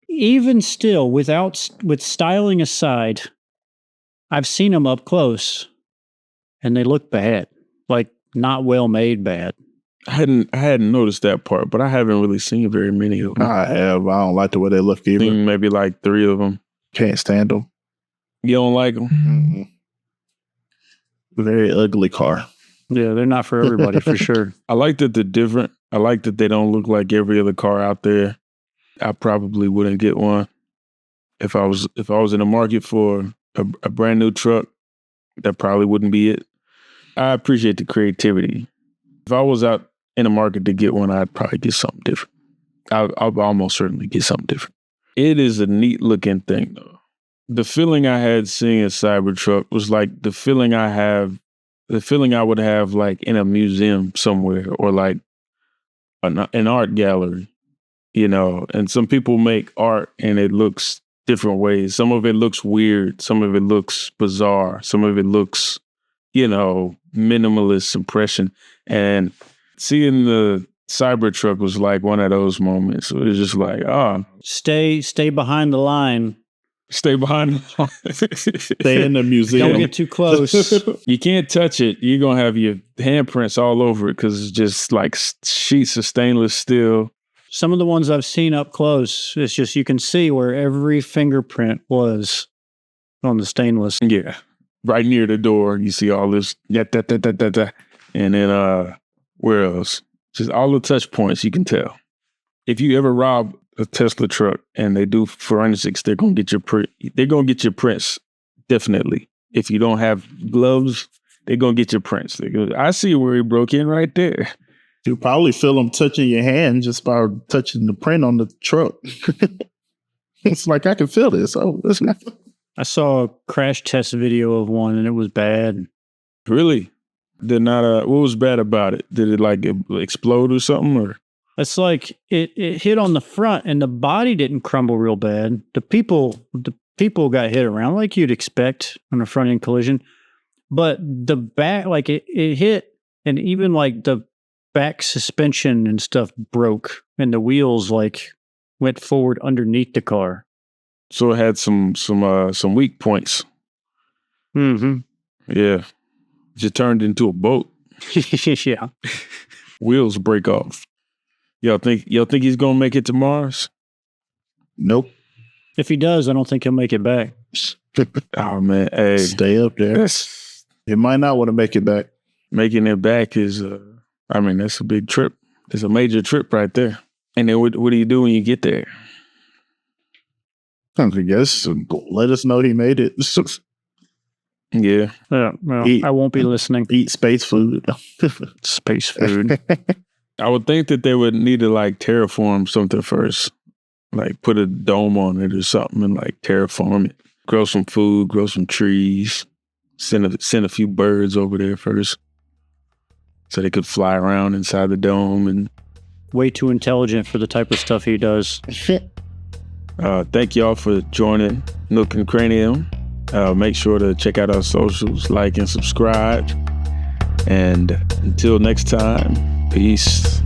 even still, with styling aside, I've seen them up close, and they look bad. Like, not well made bad. I hadn't noticed that part, but I haven't really seen very many of them. I have. I don't like the way they look either. Maybe like 3 of them. Can't stand them. You don't like them? Mm-hmm. Very ugly car. Yeah, they're not for everybody, for sure. I like that they're different. I like that they don't look like every other car out there. I probably wouldn't get one. If I was in the market for a brand new truck, that probably wouldn't be it. I appreciate the creativity. If I was out in the market to get one, I'd probably get something different. I'll almost certainly get something different. It is a neat looking thing, though. The feeling I had seeing a Cybertruck was like the feeling I would have like in a museum somewhere or like an art gallery, you know. And some people make art and it looks different ways. Some of it looks weird. Some of it looks bizarre. Some of it looks, you know, minimalist impression. And seeing the Cybertruck was like one of those moments. It was just like, stay behind the line. Stay behind. Stay in the museum. Don't get too close. You can't touch it. You're going to have your handprints all over it because it's just like sheets of stainless steel. Some of the ones I've seen up close, it's just you can see where every fingerprint was on the stainless. Yeah. Right near the door, you see all this. And then where else? Just all the touch points you can tell. If you ever rob a Tesla truck and they do forensics, they're gonna get your prints, definitely. If you don't have gloves, they're gonna get your prints. I see where he broke in right there. You probably feel them touching your hand just by touching the print on the truck. It's like, I can feel this. Oh, that's not. I saw a crash test video of one and it was bad. Really? Did not. What was bad about it? Did it like explode or something? Or it's like it hit on the front and the body didn't crumble real bad. The people got hit around like you'd expect on a front end collision, but the back, like it hit, and even like the back suspension and stuff broke, and the wheels like went forward underneath the car. So it had some weak points. Mm-hmm. Yeah. Just turned into a boat. Yeah. Wheels break off. Y'all think he's gonna make it to Mars? Nope. If he does, I don't think he'll make it back. Oh man, hey, stay up there. It might not want to make it back. Making it back is, that's a big trip. It's a major trip right there. And then what do you do when you get there? I guess let us know he made it. Yeah. Well, I won't be listening. Eat space food. Space food. I would think that they would need to like terraform something first. Like put a dome on it or something and like terraform it. Grow some food, grow some trees. Send a few birds over there first. So they could fly around inside the dome. And way too intelligent for the type of stuff he does. Thank y'all for joining Nook Cranium. Make sure to check out our socials, like and subscribe. And until next time, peace.